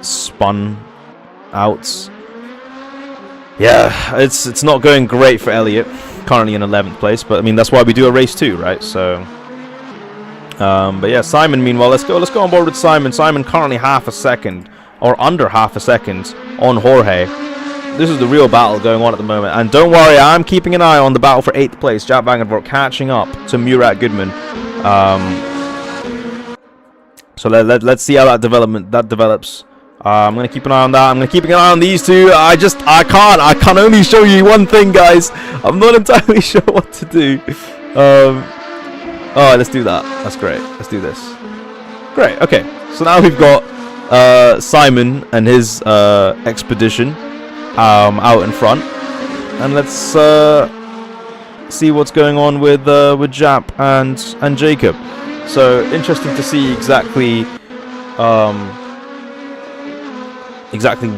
spun out. Yeah, it's not going great for Elliot. Currently in 11th place, but I mean that's why we do a race 2, right? So. But yeah, Simon, meanwhile, let's go on board with Simon. Simon currently half a second or under half a second on Jorge. This is the real battle going on at the moment. And don't worry, I'm keeping an eye on the battle for 8th place. Jaap van der Voort catching up to Murat Goodman. So let's see how that develops. I'm going to keep an eye on that. I'm going to keep an eye on these two. I can only show you one thing, guys. I'm not entirely sure what to do. Oh, let's do that. That's great. Let's do this. Great. Okay. So now we've got Simon and his expedition out in front, and let's see what's going on with Jaap and Jacob. So interesting to see exactly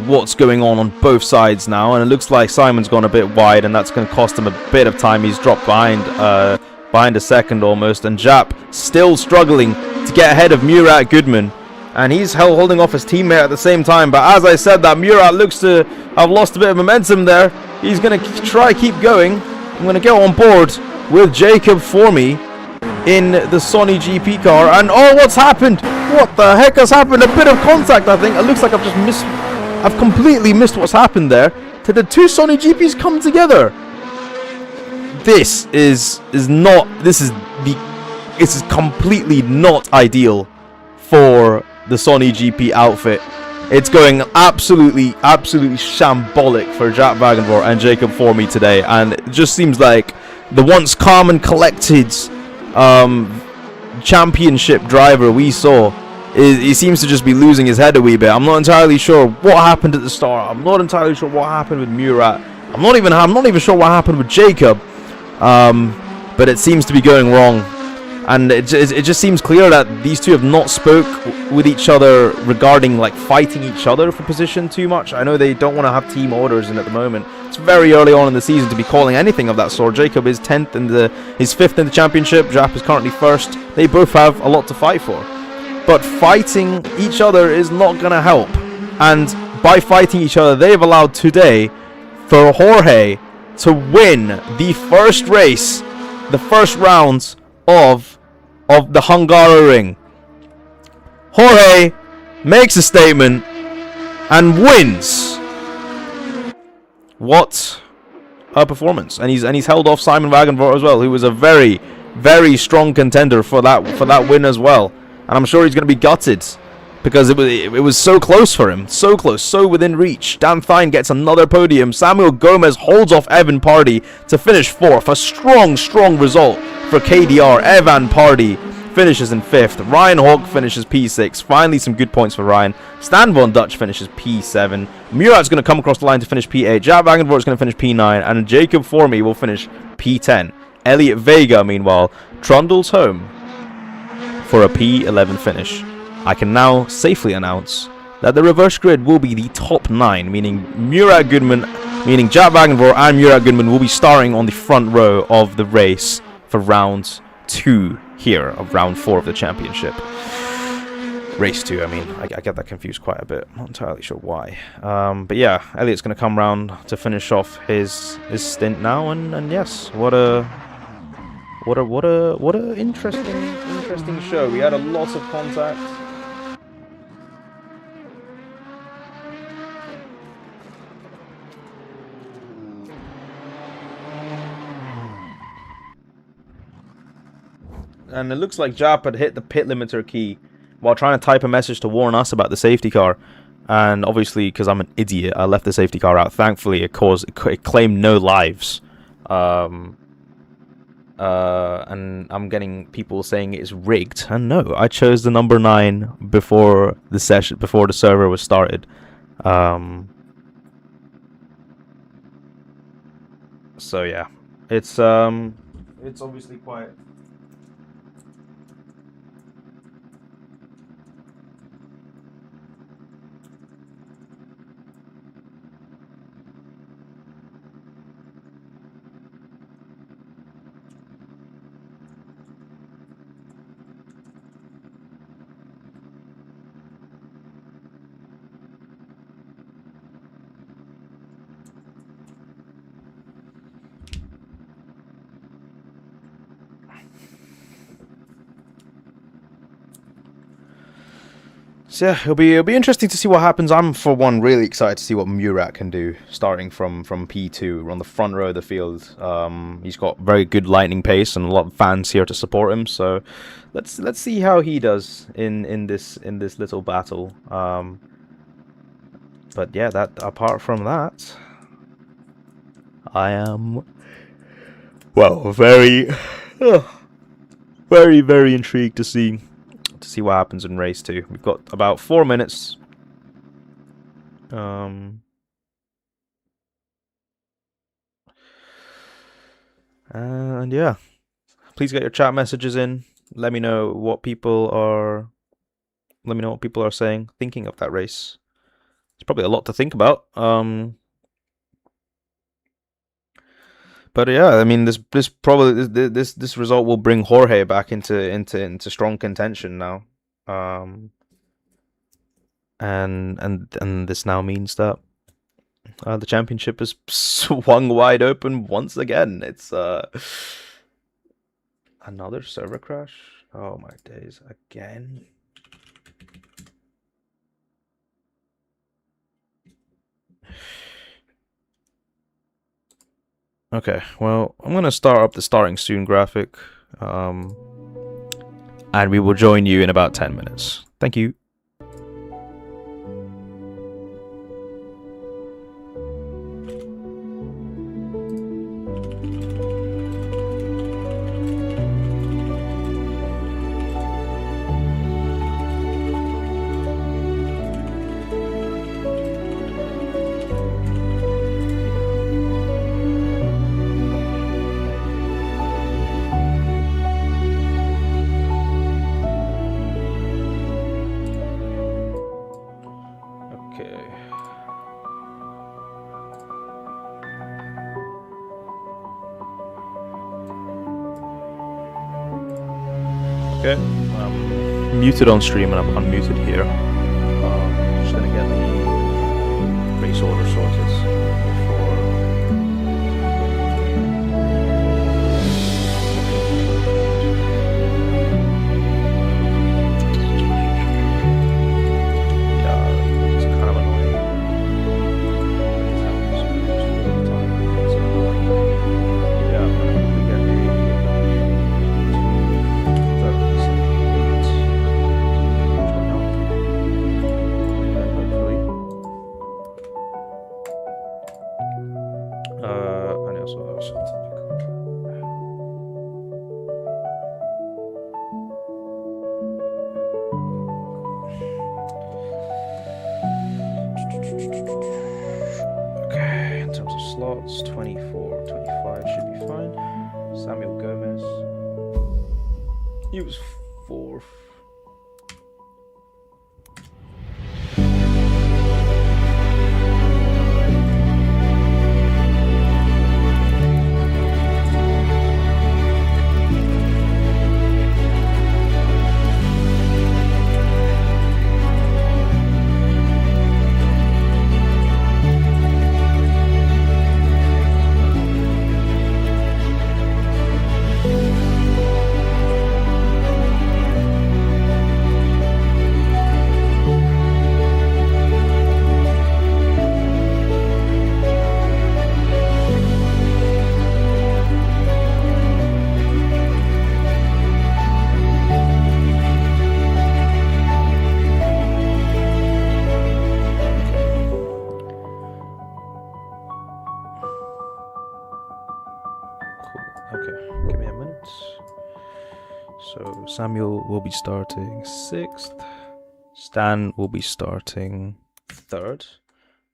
what's going on both sides now, and it looks like Simon's gone a bit wide, and that's going to cost him a bit of time. He's dropped behind a second almost, and Jaap still struggling to get ahead of Murat Goodman, and he's holding off his teammate at the same time. But as I said, that Murat looks to have lost a bit of momentum there. He's going to try keep going. I'm going to go on board with Jacob for me in the Sony GP car, and oh, what's happened? What the heck has happened? A bit of contact, I think. It looks like I've completely missed what's happened there. Did the two Sony GPs come together? This is completely not ideal for the Sony GP outfit. It's going absolutely shambolic for Jaap van der Voort and Jacob for me today, and it just seems like the once calm and collected championship driver we saw, he seems to just be losing his head a wee bit. I'm not entirely sure what happened at the start. I'm not entirely sure what happened with Murat. I'm not even sure what happened with Jacob. But it seems to be going wrong, and it just seems clear that these two have not spoke with each other regarding like fighting each other for position too much. I know they don't want to have team orders in at the moment. It's very early on in the season to be calling anything of that sort. Jacob is 10th in is 5th in the championship. Jaap is currently 1st. They both have a lot to fight for, but fighting each other is not gonna help. And by fighting each other, they've allowed today for Jorge to win the first race, the first rounds of the Hungary. Jorge makes a statement and wins. What a performance! And he's held off Simon van der Voort as well, who was a very, very strong contender for that win as well. And I'm sure he's going to be gutted, because it was so close for him. So close, so within reach. Dan Thine gets another podium. Samuel Gomez holds off Evan Pardy to finish 4th. A strong result for KDR. Evan Pardy finishes in 5th. Ryan Hawk finishes P6. Finally some good points for Ryan. Stan Von Dutch finishes P7. Murat's going to come across the line to finish P8. Jaap van der Voort is going to finish P9. And Jacob Formey will finish P10. Elliot Vega, meanwhile, trundles home for a P11 finish. I can now safely announce that the reverse grid will be the top 9, meaning Jaap van der Voort and Murat Goodman will be starting on the front row of the race for round 2 here of round 4 of the championship. Race 2, I mean, I get that confused quite a bit. I'm not entirely sure why. But yeah, Elliot's going to come round to finish off his stint now, and yes, what a interesting show. We had a lot of contact. And it looks like Jaap had hit the pit limiter key while trying to type a message to warn us about the safety car. And obviously, because I'm an idiot, I left the safety car out. Thankfully, it claimed no lives. And I'm getting people saying it's rigged. And no, I chose the number 9 before the server was started. So yeah, it's obviously quite. So yeah, it'll be interesting to see what happens. I'm for one really excited to see what Murat can do, starting from P2 on the front row of the field. He's got very good lightning pace and a lot of fans here to support him. So let's see how he does in this little battle. But yeah, that apart from that, I am very very intrigued to see what happens in race 2. We've got about 4 minutes. And yeah, please get your chat messages in. Let me know what people are saying, thinking of that race. It's probably a lot to think about. But yeah, I mean, this result will bring Jorge back into strong contention now. And this now means that the championship is swung wide open once again. It's another server crash. Oh my days, again. Okay, well, I'm gonna start up the starting soon graphic, and we will join you in about 10 minutes. Thank you. Okay, I'm muted on stream and I'm unmuted here. Just gonna get the race order sorted before. Yeah, it's kind of annoying. It happens all the time. So, yeah, I'm gonna quickly get okay, in terms of slots, 24, 25 should be fine. Samuel Gomez. He was 4th. Okay, give me a minute. So Samuel will be starting 6th. Stan will be starting 3rd.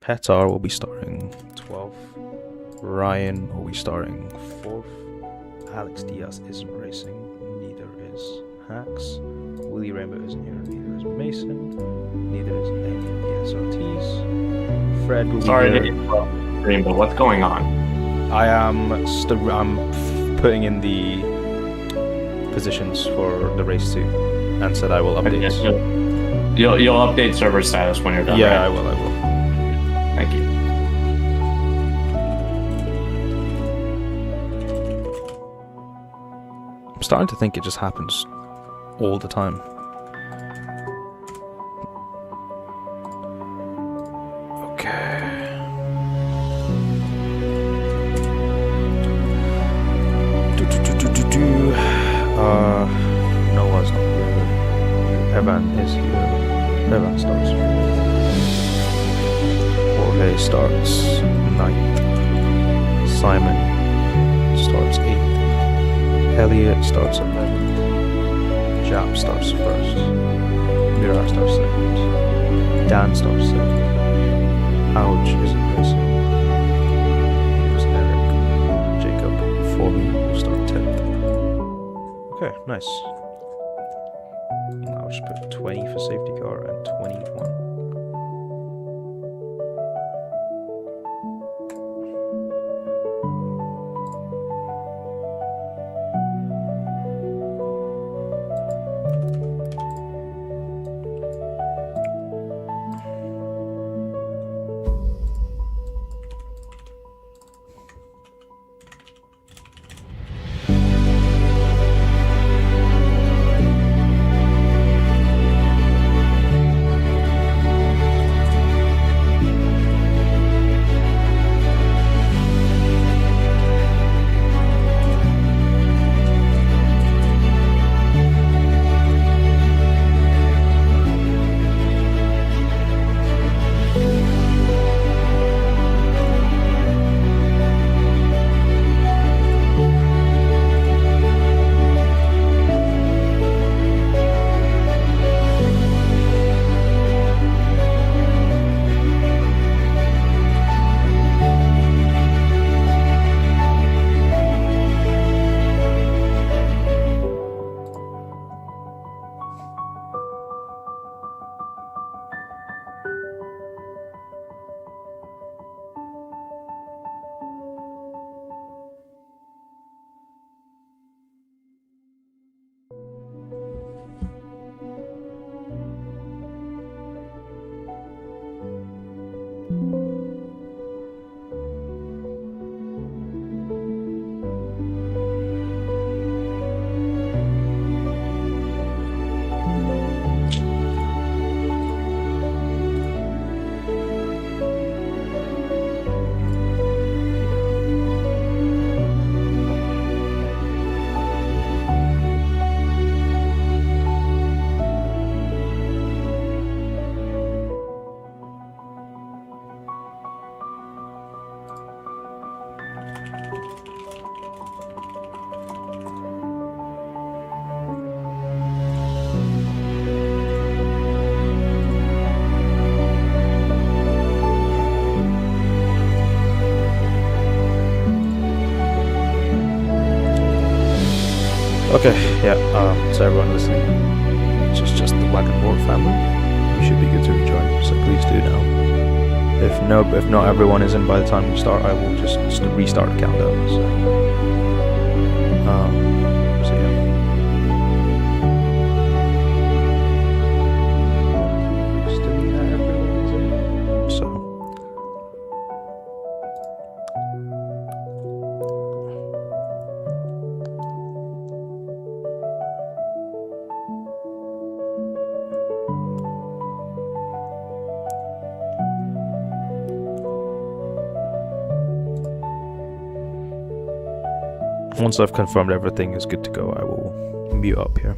Petar will be starting 12th. Ryan will be starting 4th. Alex Diaz isn't racing. Neither is Hax. Willie Rainbow isn't here. Neither is Mason. Neither is any of the SRTs. Fred will be Sorry here. to interrupt, Rainbow. What's going on? I'm putting in the positions for the race 2 and said I will update. You'll update server status when you're done. Yeah, right? I will. Thank you. I'm starting to think it just happens all the time. Evan is here. Evan starts 4th. Jorge starts 9th. Simon starts 8th. Elliot starts 11th. Jaap starts 1st. Mira starts 2nd. Dan starts 7th. Ouch isn't racing. There's Eric. Jacob for me will start 10th. Okay, nice. I'll just put 20 for safety car and 21. Okay, yeah, so everyone listening, it's just the Wagon Board family. We should be good to rejoin, so please do now. If not everyone is in by the time we start, I will just restart the countdown. So yeah. Still that everyone's in. So. Once I've confirmed everything is good to go, I will mute up here.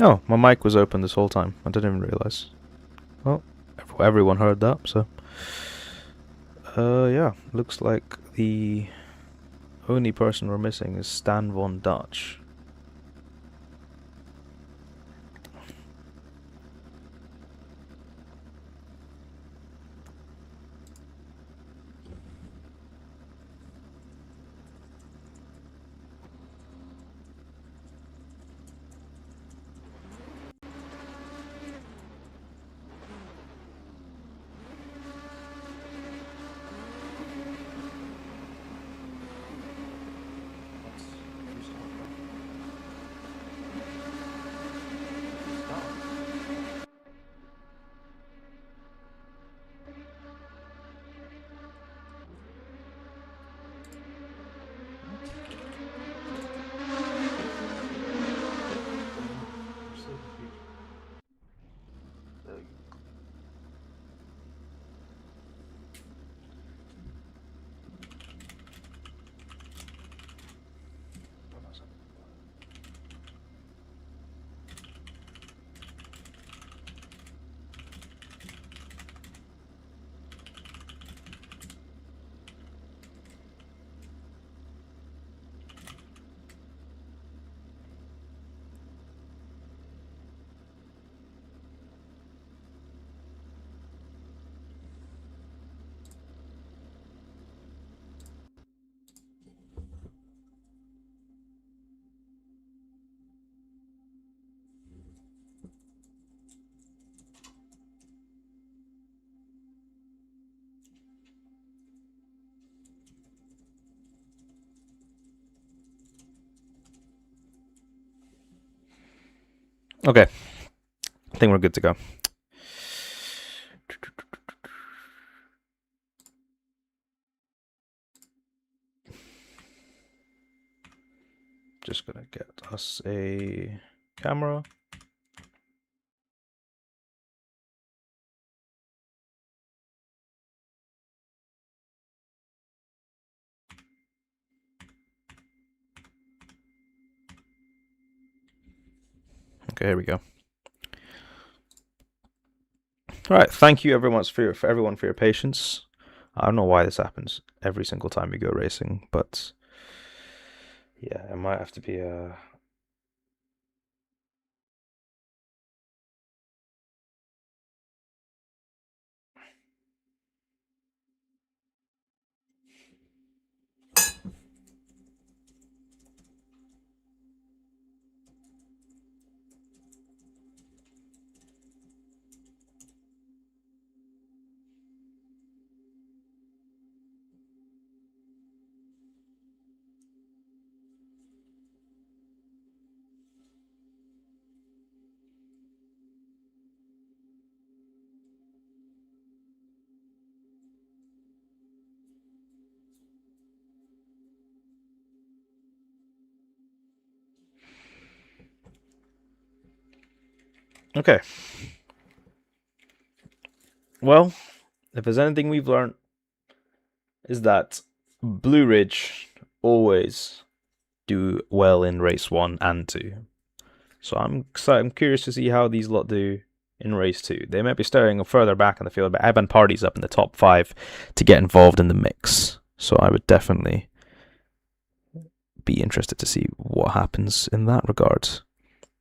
Oh, my mic was open this whole time. I didn't even realize. Well, everyone heard that, so. Yeah, looks like the only person we're missing is Stan von Dutch. Okay. I think we're good to go. Just gonna get us a camera. Okay, here we go. All right, thank you everyone for your patience. I don't know why this happens every single time we go racing, but yeah, it might have to be a. Okay. Well, if there's anything we've learned, is that Blue Ridge always do well in race 1 and 2. So I'm excited. I'm curious to see how these lot do in race 2. They might be starting further back in the field, but Evan Party's up in the top 5 to get involved in the mix. So I would definitely be interested to see what happens in that regard.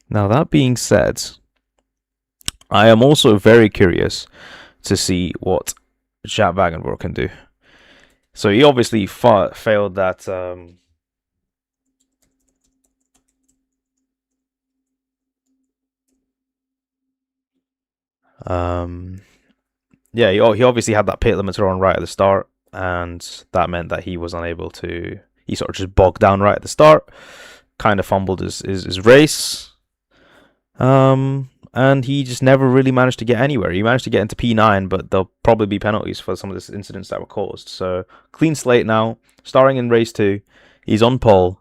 Now, that being said, I am also very curious to see what Jaap Wagenvoort can do. So he obviously failed that. Yeah, he obviously had that pit limiter on right at the start, and that meant that he was unable to. He sort of just bogged down right at the start, kind of fumbled his race. And he just never really managed to get anywhere. He managed to get into P9, but there'll probably be penalties for some of the incidents that were caused. So, clean slate now, starting in race 2. He's on pole.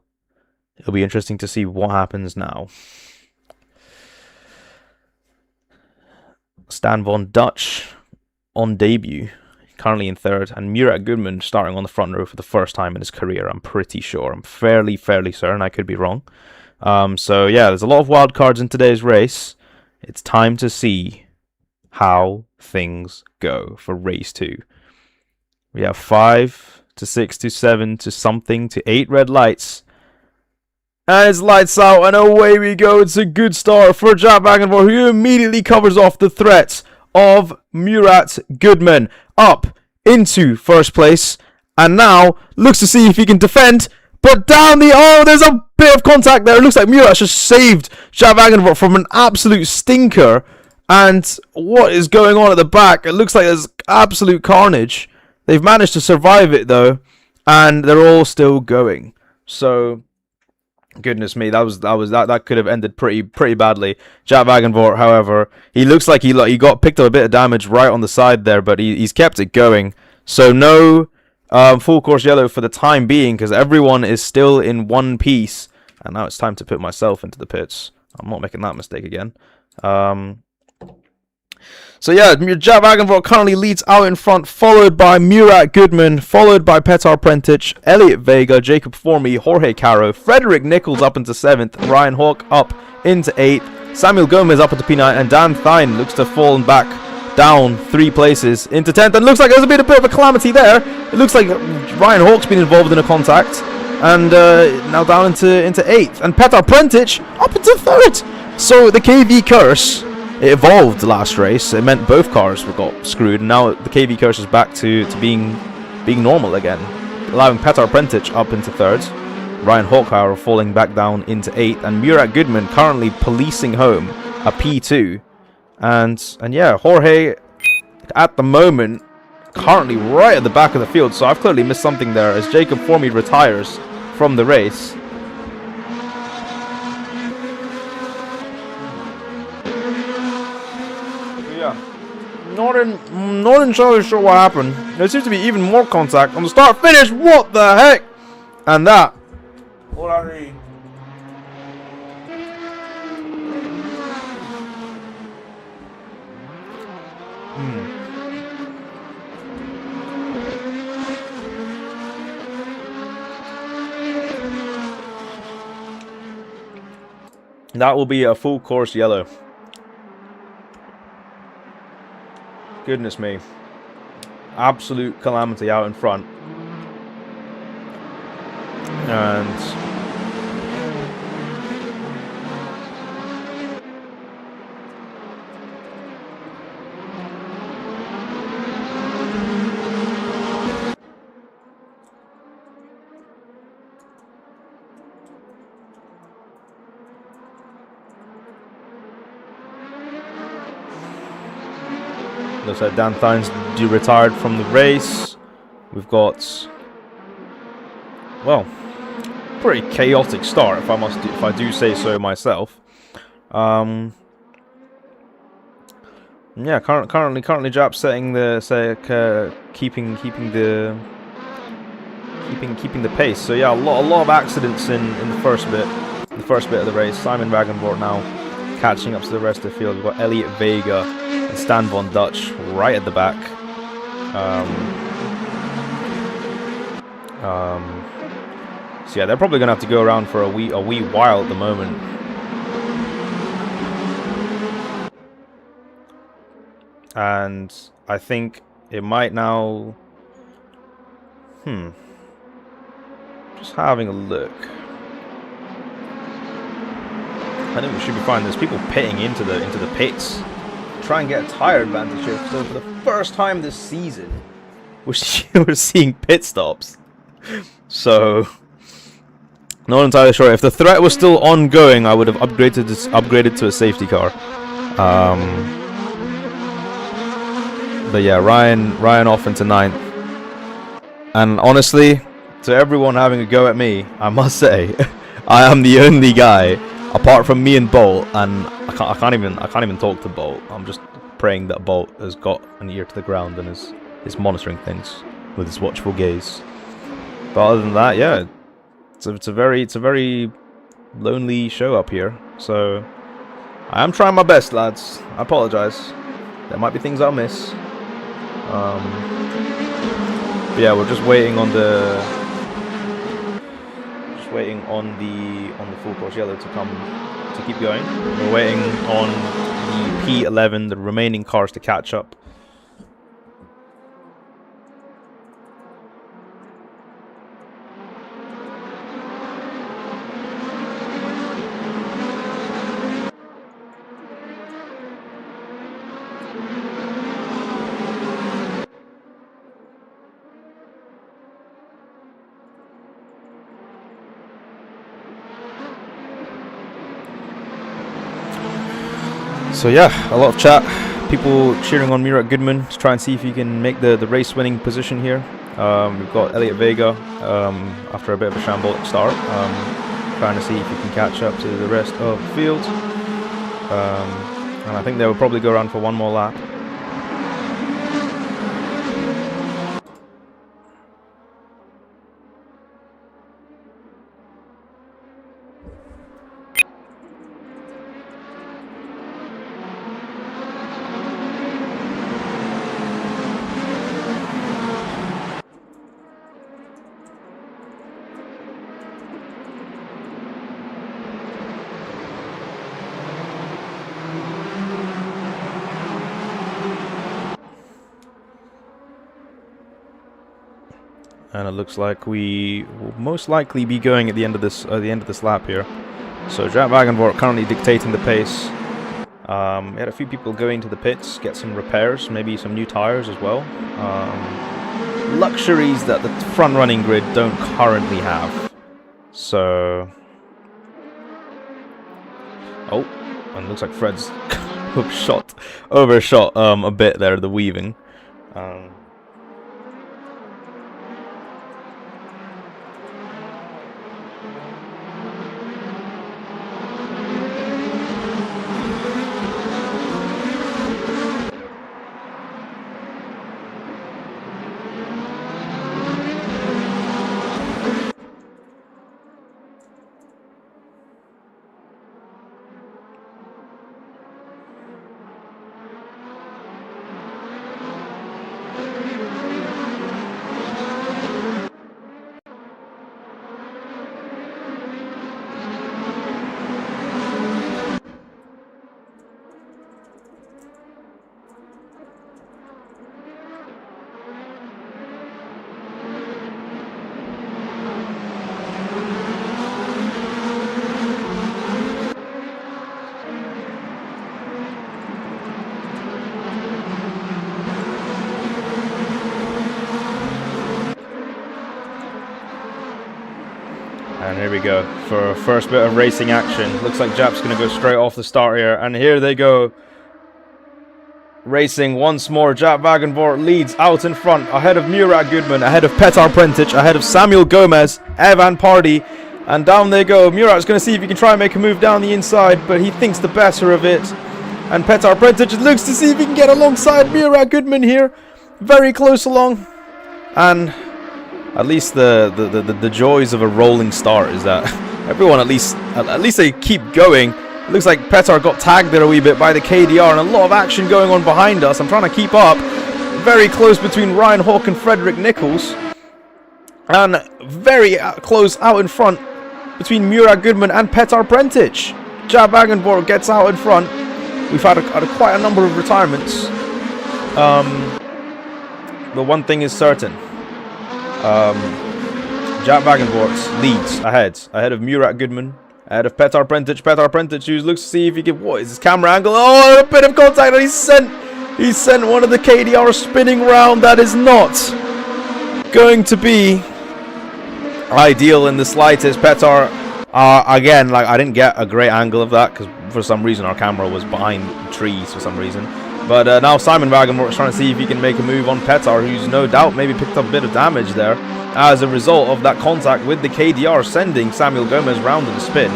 It'll be interesting to see what happens now. Stan Von Dutch on debut, currently in 3rd, and Murat Goodman starting on the front row for the first time in his career, I'm pretty sure. I'm fairly certain. I could be wrong. So, yeah, there's a lot of wild cards in today's race. It's time to see how things go for race 2. We have 5 to 6 to 7 to something to 8 red lights. And it's lights out and away we go. It's a good start for Jaap Wagenvoort, who immediately covers off the threats of Murat Goodman up into first place. And now looks to see if he can defend. But down the... Oh, there's a bit of contact there. It looks like Murat just saved Jaap Wagenvoort from an absolute stinker. And what is going on at the back? It looks like there's absolute carnage. They've managed to survive it, though. And they're all still going. So... Goodness me, that could have ended pretty badly. Jaap Wagenvoort, however, he looks like he got picked up a bit of damage right on the side there, but he's kept it going. So no full course yellow for the time being, because everyone is still in one piece. And now it's time to put myself into the pits. I'm not making that mistake again. So yeah, Jaap Wagenvoort currently leads out in front, followed by Murat Goodman, followed by Petar Prentić, Elliot Vega, Jacob Formey, Jorge Caro, Frederick Nichols up into 7th, Ryan Hawk up into 8th, Samuel Gomez up into P9, and Dan Thine looks to have fallen back down 3 places into 10th, and looks like there's a bit of a calamity there. It looks like Ryan Hawk's been involved in a contact, and now down into 8th, and Petar Prentić up into 3rd. So the KV curse... It evolved last race. It meant both cars got screwed, and now the KV curse is back to being normal again, allowing Petar Prentić up into 3rd, Ryan Hawkauer falling back down into 8th, and Murat Goodman currently policing home a P2. And yeah, Jorge at the moment currently right at the back of the field, so I've clearly missed something there as Jacob Formey retires from the race. not entirely sure what happened. There seems to be even more contact on the start finish. What the heck? And that. That will be a full course yellow. Goodness me. Absolute calamity out in front. And looks like Dan Thines retired from the race. We've got, well, pretty chaotic start, if I do say so myself. Yeah, currently Jaap setting the keeping the pace. So yeah, a lot of accidents in the first bit of the race. Simon Wagenvoort now catching up to the rest of the field. We've got Elliot Vega and Stan von Dutch right at the back. So yeah, they're probably gonna have to go around for a wee while at the moment. And I think it might now. Just having a look. I think we should be fine. There's people pitting into the pits. Try and get a tire advantage here. So for the first time this season, we're seeing pit stops. So not entirely sure. If the threat was still ongoing, I would have upgraded to a safety car. But yeah, Ryan off into 9th. And honestly, to everyone having a go at me, I must say, I am the only guy, apart from me and Bolt, and I can't even talk to Bolt. I'm just praying that Bolt has got an ear to the ground and is monitoring things with his watchful gaze. But other than that, yeah, it's a very lonely show up here. So I am trying my best, lads. I apologize. There might be things I'll miss. But yeah, we're just waiting on the full course yellow to keep going. We're waiting on the P11, the remaining cars, to catch up. So yeah, a lot of chat, people cheering on Murat Goodman to try and see if he can make the race-winning position here. We've got Elliot Vega after a bit of a shambolic start, trying to see if he can catch up to the rest of the field. And I think they will probably go around for one more lap. And it looks like we will most likely be going at the end of this lap here. So Jaap Wagenvoort currently dictating the pace. We had a few people going to the pits, get some repairs, maybe some new tires as well. Luxuries that the front running grid don't currently have. So, oh, and it looks like Fred's overshot a bit there, the weaving. And here we go for first bit of racing action. Looks like Jaap's going to go straight off the start here. And here they go. Racing once more. Jaap Wagenvoort leads out in front. Ahead of Murat Goodman. Ahead of Petar Prentic. Ahead of Samuel Gomez. Evan Pardy. And down they go. Murat's going to see if he can try and make a move down the inside. But he thinks the better of it. And Petar Prentic looks to see if he can get alongside Murat Goodman here. Very close along. And at least the joys of a rolling start is that everyone at least they keep going. It looks like Petar got tagged there a wee bit by the KDR, and a lot of action going on behind us. I'm trying to keep up. Very close between Ryan Hawke and Frederick Nichols, and very close out in front between Murat Goodman and Petar Prentic. Jaap Wagenvoort gets out in front. We've had quite a number of retirements. The one thing is certain. Jaap Wagenvoort leads ahead of Murat Goodman, ahead of Petar Prentic. Petar Prentic who looks to see if he can. What is his camera angle? Oh, a bit of contact, and he sent one of the KDR spinning round. That is not going to be ideal in the slightest. Petar, again, like I didn't get a great angle of that because for some reason our camera was behind trees for some reason. But now Simon Wagenvoort is trying to see if he can make a move on Petar, who's no doubt maybe picked up a bit of damage there as a result of that contact with the KDR, sending Samuel Gomez round in the spin.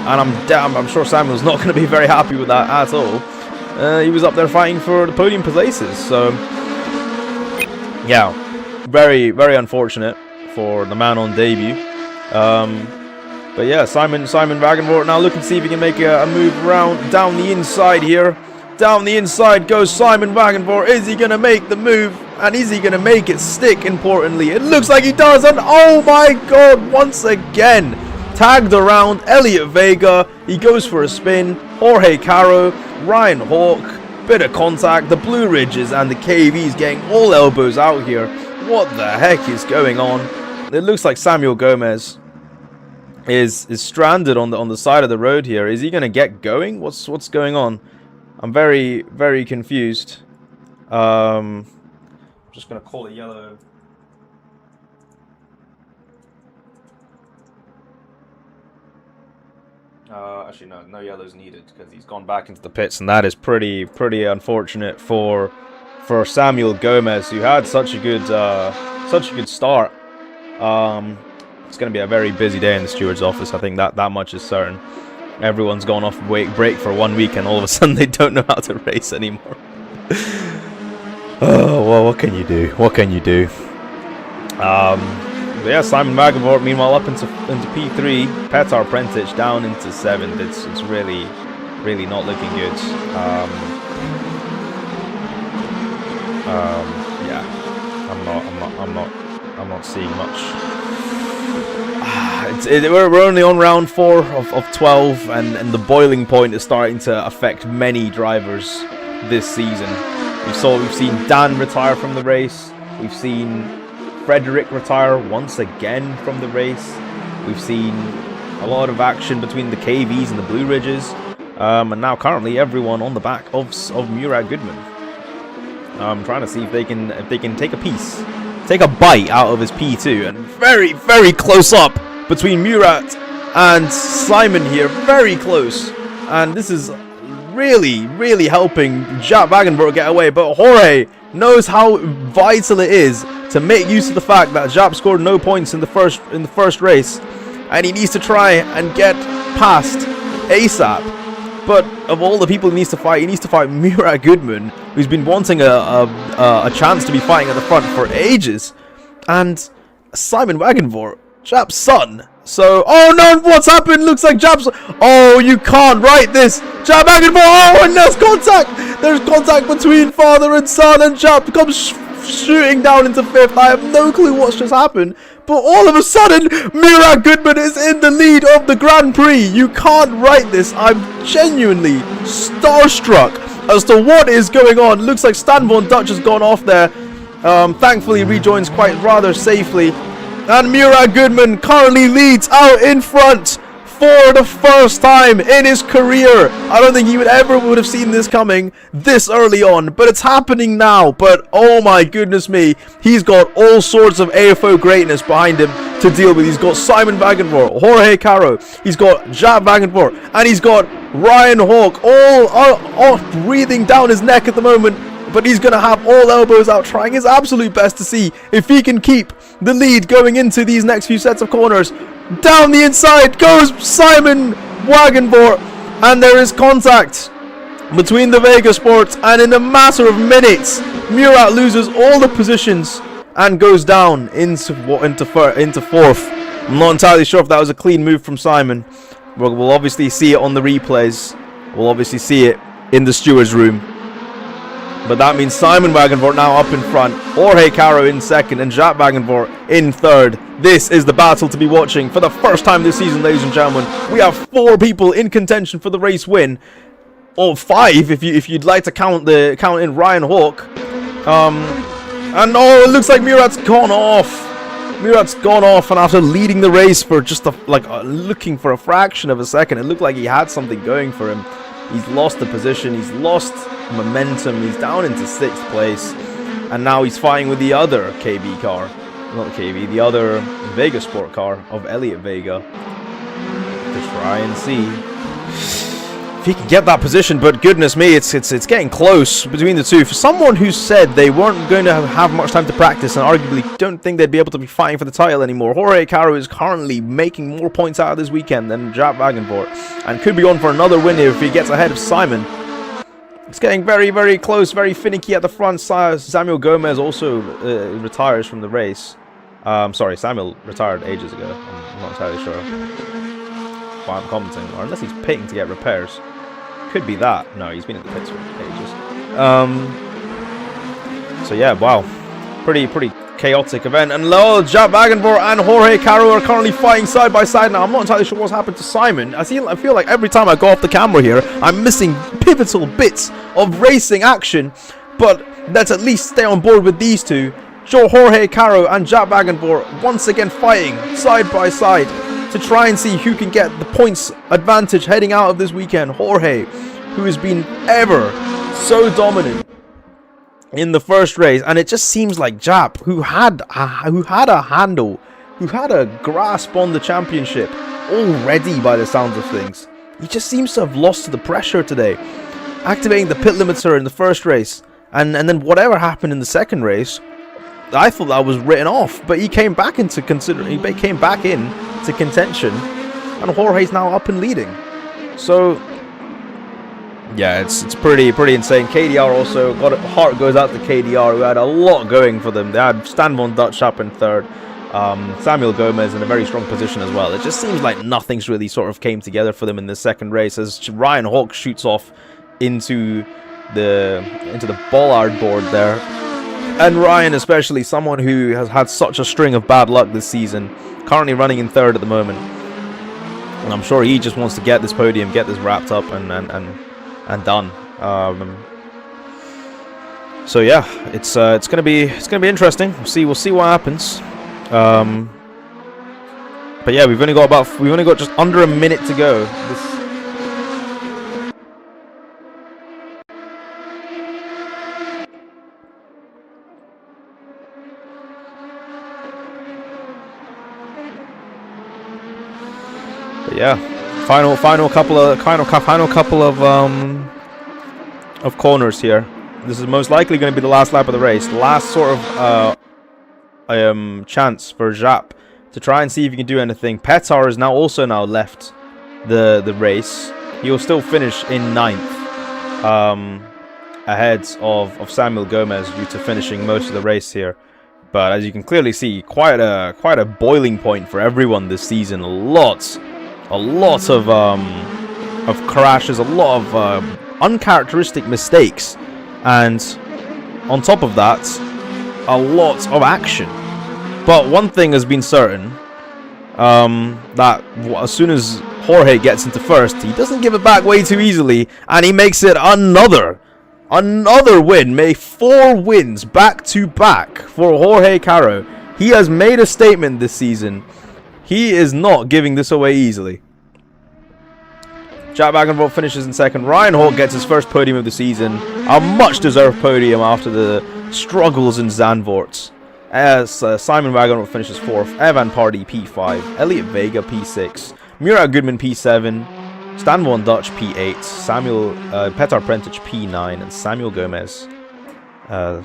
And I'm sure Samuel's not going to be very happy with that at all. He was up there fighting for the podium places. So, yeah, very, very unfortunate for the man on debut. But yeah, Simon Wagenvoort now looking to see if he can make a move around down the inside here. Down the inside goes Simon Wagenvoort. Is he going to make the move? And is he going to make it stick, importantly? It looks like he does. And oh my god, once again, tagged around Elliot Vega. He goes for a spin. Jorge Caro, Ryan Hawke, bit of contact. The Blue Ridges and the KVs getting all elbows out here. What the heck is going on? It looks like Samuel Gomez is stranded on the side of the road here. Is he going to get going? What's going on? I'm very, very confused. I'm just going to call it yellow. Actually, no yellow's needed because he's gone back into the pits, and that is pretty unfortunate for Samuel Gomez, who had such a good start. It's going to be a very busy day in the steward's office. I think that much is certain. Everyone's gone off break for 1 week, and all of a sudden they don't know how to race anymore. Oh, well, what can you do? What can you do? Yeah, Simon Wagenvoort, meanwhile, up into P3. Petar Prentic down into 7th. It's really not looking good. Yeah, I'm not seeing much. We're only on round 4 of 12, and the boiling point is starting to affect many drivers this season. We've seen Dan retire from the race. We've seen Frederick retire once again from the race. We've seen a lot of action between the KVs and the Blue Ridges, and now currently everyone on the back of Murat Goodman. I'm trying to see if they can take a bite out of his P2, and very, very close up between Murat and Simon here, very close, and this is really helping Jaap Wagenvoort get away. But Jorge knows how vital it is to make use of the fact that Jaap scored no points in the first race, and he needs to try and get past ASAP. But of all the people he needs to fight Murat Goodman, who's been wanting a chance to be fighting at the front for ages, and Simon Wagenvoort, Jaap's son. So, oh no, what's happened? Looks like Jaap's. Oh, you can't write this. Jaap Wagenvoort. Oh, and there's contact. There's contact between father and son, and Jaap comes shooting down into 5th. I have no clue what's just happened, but all of a sudden, Murat Goodman is in the lead of the Grand Prix. You can't write this. I'm genuinely starstruck as to what is going on. Looks like Stan Von Dutch has gone off there. Thankfully, rejoins quite rather safely. And Murat Goodman currently leads out in front for the first time in his career. I don't think he would have seen this coming this early on, but it's happening now. But oh my goodness me, he's got all sorts of AFO greatness behind him to deal with. He's got Simon Wagenvoort, Jorge Caro, he's got Jaap Wagenvoort, and he's got Ryan Hawk all breathing down his neck at the moment. But he's going to have all elbows out, trying his absolute best to see if he can keep the lead going into these next few sets of corners. Down the inside goes Simon Wagenvoort, and there is contact between the Vega Sports, and in a matter of minutes, Murat loses all the positions and goes down into fourth. I'm not entirely sure if that was a clean move from Simon. We'll obviously see it on the replays. We'll obviously see it in the stewards' room. But that means Simon Wagenvoort now up in front, Jorge Caro in second, and Jaap Wagenvoort in third. This is the battle to be watching for the first time this season, ladies and gentlemen. We have 4 people in contention for the race win, or 5 if you'd like to count in Ryan Hawk. And oh, it looks like Murat's gone off. Murat's gone off, and after leading the race for just looking for a fraction of a second, it looked like he had something going for him. He's lost the position, he's lost momentum, he's down into 6th place, and now he's fighting with the other KB car, not KB, the other Vega Sport car of Elliot Vega, to try and see if he can get that position. But goodness me, it's getting close between the two. For someone who said they weren't going to have much time to practice and arguably don't think they'd be able to be fighting for the title anymore, Jorge Caro is currently making more points out of this weekend than Jaap Wagenvoort, and could be on for another win here if he gets ahead of Simon. It's getting very, very close, very finicky at the front. Samuel Gomez also retires from the race. Sorry, Samuel retired ages ago. I'm not entirely sure why I'm commenting, or unless he's pitting to get repairs. Could be that. No, he's been at the pits for ages. So yeah, wow, pretty chaotic event. And Jaap Wagenvoort and Jorge Caro are currently fighting side by side now. I'm not entirely sure what's happened to Simon. I feel like every time I go off the camera here, I'm missing pivotal bits of racing action. But let's at least stay on board with these two. Jorge Caro and Jaap Wagenvoort once again fighting side by side to try and see who can get the points advantage heading out of this weekend. Jorge, who has been ever so dominant in the first race, and it just seems like Jaap, who had a handle, who had a grasp on the championship already by the sounds of things, he just seems to have lost to the pressure today, activating the pit limiter in the first race, and then whatever happened in the second race, I thought that was written off, but he came back into contention, and Jorge's now up and leading. So yeah, it's pretty insane. KDR also got it. Heart goes out to KDR, who had a lot going for them. They had Stan von Dutch up in third, Samuel Gomez in a very strong position as well. It just seems like nothing's really sort of came together for them in the second race, as Ryan Hawk shoots off into the bollard board there. And Ryan, especially, someone who has had such a string of bad luck this season, currently running in third at the moment. And I'm sure he just wants to get this podium, get this wrapped up and done. So yeah, it's gonna be interesting. We'll see what happens. But yeah, we've only got just under a minute to go. But yeah, final couple of corners here. This is most likely going to be the last lap of the race. The last sort of chance for Jaap to try and see if he can do anything. Petar has now left the race. He will still finish in 9th, ahead of Samuel Gomez due to finishing most of the race here. But as you can clearly see, quite a boiling point for everyone this season. A lot of crashes, a lot of uncharacteristic mistakes, and on top of that, a lot of action. But one thing has been certain, that as soon as Jorge gets into first, he doesn't give it back way too easily, and he makes it another win. 4 wins back to back for Jorge Caro. He has made a statement this season. He is not giving this away easily. Jaap Wagenvoort finishes in second. Ryan Hawk gets his first podium of the season. A much-deserved podium after the struggles in Zandvoort. As Simon Wagner finishes 4th, Evan Pardy P5, Elliot Vega P6, Murat Goodman P7, Stanwon Dutch P8, Samuel Petar Prentić P9, and Samuel Gomez. Petar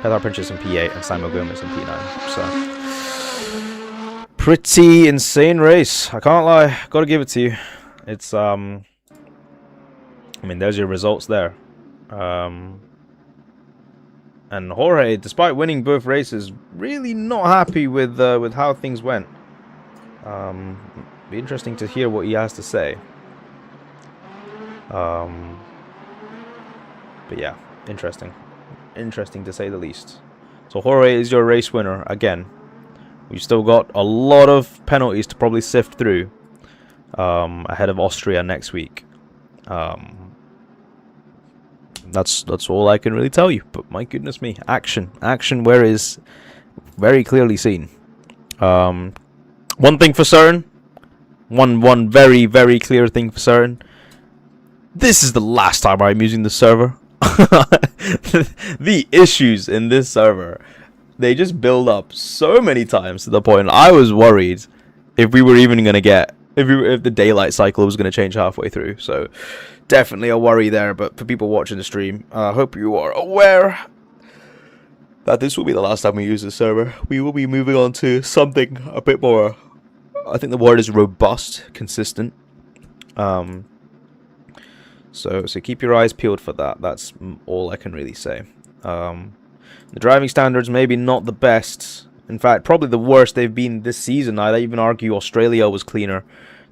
Prentić in P8 and Samuel Gomez in P9. So pretty insane race. I can't lie. Got to give it to you. It's I mean, there's your results there. And Jorge, despite winning both races, really not happy with how things went. Be interesting to hear what he has to say. But yeah, interesting to say the least. So Jorge is your race winner again. We've still got a lot of penalties to probably sift through ahead of Austria next week. That's all I can really tell you. But my goodness me, action where is very clearly seen. One thing for certain, one very, very clear thing for certain. This is the last time I'm using the server. The issues in this server, they just build up so many times to the point I was worried if we were even going to get, if the daylight cycle was going to change halfway through. So definitely a worry there. But for people watching the stream, I hope you are aware that this will be the last time we use the server. We will be moving on to something a bit more, I think the word is robust, consistent. So keep your eyes peeled for that. That's all I can really say. The driving standards maybe not the best. In fact, probably the worst they've been this season. I'd even argue Australia was cleaner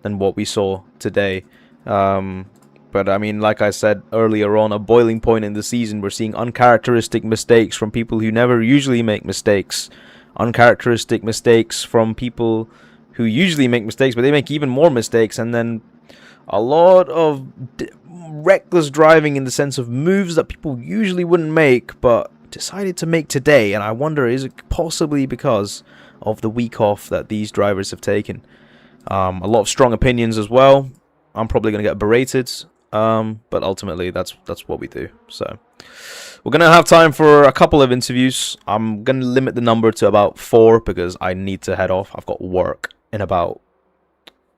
than what we saw today. But I mean, like I said earlier on, a boiling point in the season. We're seeing uncharacteristic mistakes from people who never usually make mistakes. Uncharacteristic mistakes from people who usually make mistakes, but they make even more mistakes. And then a lot of reckless driving in the sense of moves that people usually wouldn't make, but decided to make today. And I wonder, is it possibly because of the week off that these drivers have taken? A lot of strong opinions as well. I'm probably going to get berated, but ultimately that's what we do. So we're going to have time for a couple of interviews. I'm going to limit the number to about 4 because I need to head off. I've got work in about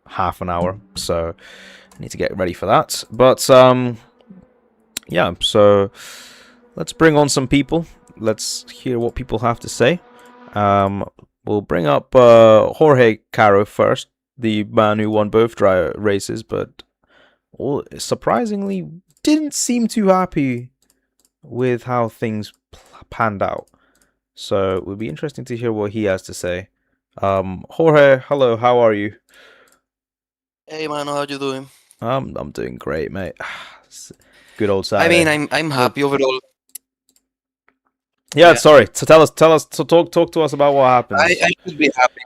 half an hour, so I need to get ready for that. But yeah, so let's bring on some people. Let's hear what people have to say. We'll bring up Jorge Caro first, the man who won both races, but surprisingly didn't seem too happy with how things panned out. So it would be interesting to hear what he has to say. Jorge, hello, how are you? Hey man, how you doing? I'm doing great, mate. Good old Saturday. I mean, I'm happy overall. Yeah, sorry. So tell us. So talk to us about what happened. I should be happy.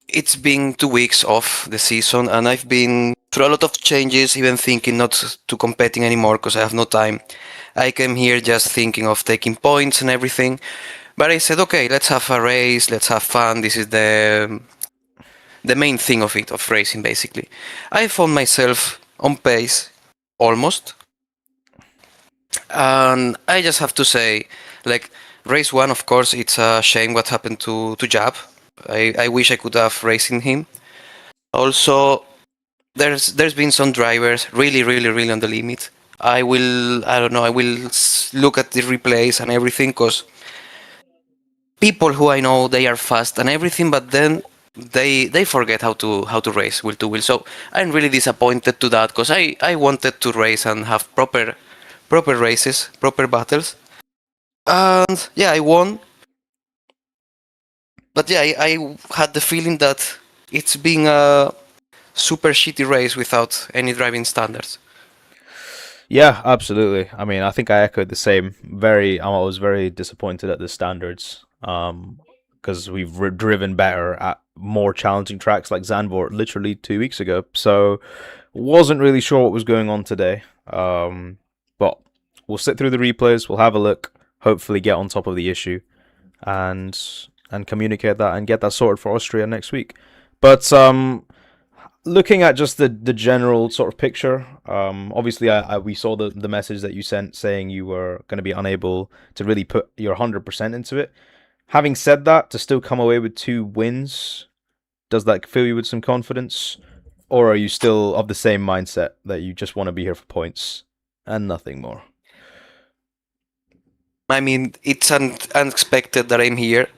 It's been 2 weeks off the season, and I've been through a lot of changes, even thinking not to competing anymore because I have no time. I came here just thinking of taking points and everything, but I said, okay, let's have a race, let's have fun. This is the main thing of racing, basically. I found myself on pace, almost. And I just have to say, like, race 1, of course, it's a shame what happened to Jaap. I wish I could have racing him. Also, there's been some drivers really on the limit. I will look at the replays and everything, because people who I know, they are fast and everything, but then they forget how to race wheel to wheel. So I'm really disappointed to that, because I wanted to race and have proper races, proper battles. And yeah, I won. But yeah, I had the feeling that it's been a super shitty race without any driving standards. Yeah, absolutely. I mean, I think I echoed the same. I was very disappointed at the standards, because we've driven better at more challenging tracks like Zandvoort literally 2 weeks ago. So wasn't really sure what was going on today. But we'll sit through the replays. We'll have a look. Hopefully, get on top of the issue, and communicate that and get that sorted for Austria next week. But looking at just the general sort of picture, obviously we saw the message that you sent saying you were going to be unable to really put your 100% into it. Having said that, to still come away with 2 wins, does that fill you with some confidence? Or are you still of the same mindset that you just want to be here for points and nothing more? I mean, it's unexpected that I'm here.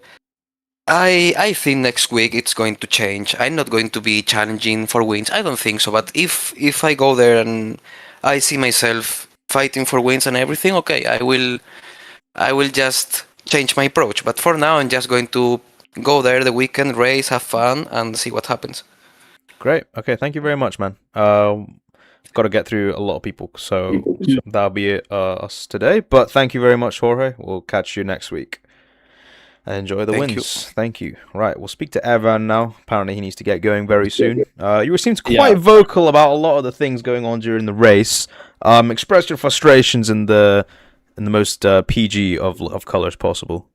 I think next week it's going to change. I'm not going to be challenging for wins. I don't think so. But if I go there and I see myself fighting for wins and everything, okay, I will just change my approach. But for now, I'm just going to go there the weekend, race, have fun, and see what happens. Great. Okay, thank you very much, man. Got to get through a lot of people, so that'll be it, us today. But thank you very much, Jorge. We'll catch you next week. And enjoy the wins. Thank you. Right, we'll speak to Evan now. Apparently he needs to get going very soon. You seemed quite vocal about a lot of the things going on during the race. Express your frustrations in the most PG of colors possible.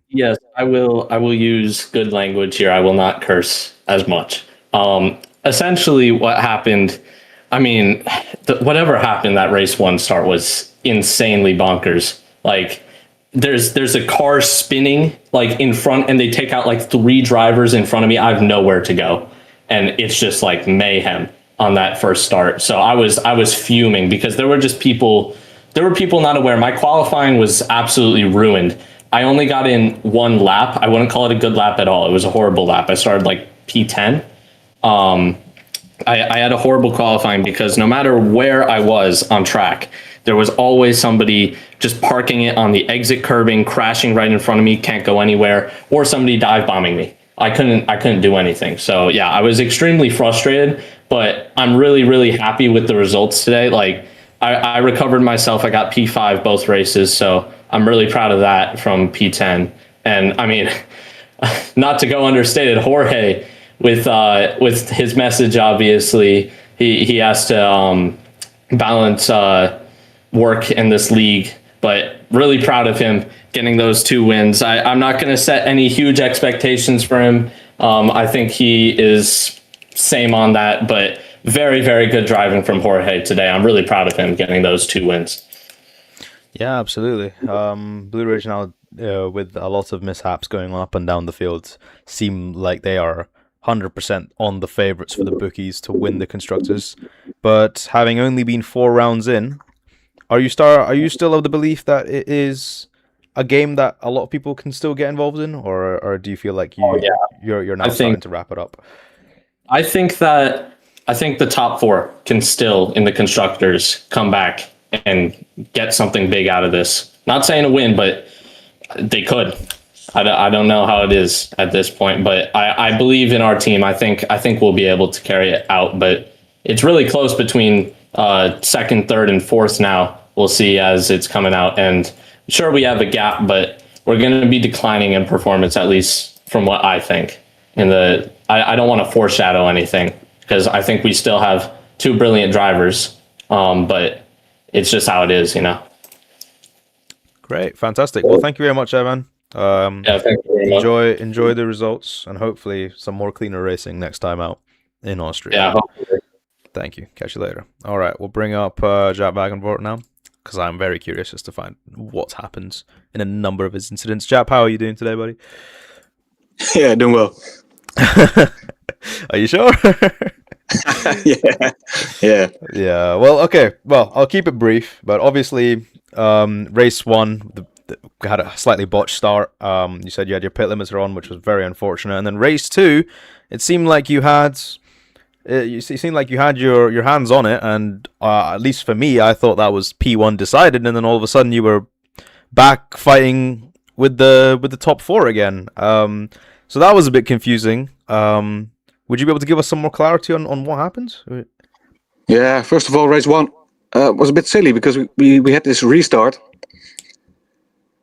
Yes, I will use good language here. I will not curse as much. Essentially what happened, I mean, whatever happened that race 1 start was insanely bonkers. Like there's a car spinning like in front, and they take out like 3 drivers in front of me. I have nowhere to go, and it's just like mayhem on that first start. So I was fuming because there were people not aware. My qualifying was absolutely ruined. I only got in 1 lap. I wouldn't call it a good lap at all. It was a horrible lap. I started like P10. I had a horrible qualifying because no matter where I was on track, there was always somebody just parking it on the exit curbing, crashing right in front of me, can't go anywhere, or somebody dive bombing me. I couldn't do anything. So yeah, I was extremely frustrated, but I'm really, really happy with the results today. Like I recovered myself. I got P5 both races. So I'm really proud of that from P10. And I mean, not to go understated, Jorge, with his message, obviously he has to balance work in this league, but really proud of him getting those 2 wins. I'm not going to set any huge expectations for him. I think he is same on that, but very, very good driving from Jorge today. I'm really proud of him getting those 2 wins. Yeah, absolutely. Blue Ridge now, with a lot of mishaps going up and down the field, seem like they are 100% on the favourites for the bookies to win the constructors. But having only been 4 rounds in, are you still of the belief that it is a game that a lot of people can still get involved in, or do you feel like you're now starting to wrap it up? I think the top 4 can still in the constructors come back and get something big out of this. Not saying a win, but they could. I don't know how it is at this point, but I believe in our team. I think we'll be able to carry it out, but it's really close between 2nd, 3rd, and 4th now. We'll see as it's coming out, and sure we have a gap, but we're going to be declining in performance, at least from what I think. I don't want to foreshadow anything because I think we still have 2 brilliant drivers, but it's just how it is, you know. Great, fantastic. Well, thank you very much, Evan. Thank you very much. Enjoy the results, and hopefully some more cleaner racing next time out in Austria. Yeah, hopefully. Thank you. Catch you later. All right, we'll bring up Jaap Wagenvoort now, because I'm very curious as to find what happens in a number of his incidents. Jaap, how are you doing today, buddy? Yeah, doing well. Are you sure? Yeah. Well, okay. Well, I'll keep it brief, but obviously, race 1 had a slightly botched start. You said you had your pit limiter on, which was very unfortunate, and then race 2, it seemed like you had. It seemed like you had your hands on it, and at least for me, I thought that was P1 decided, and then all of a sudden you were back fighting with the top 4 again. So that was a bit confusing. Would you be able to give us some more clarity on what happened? Yeah, first of all, race 1 was a bit silly because we had this restart.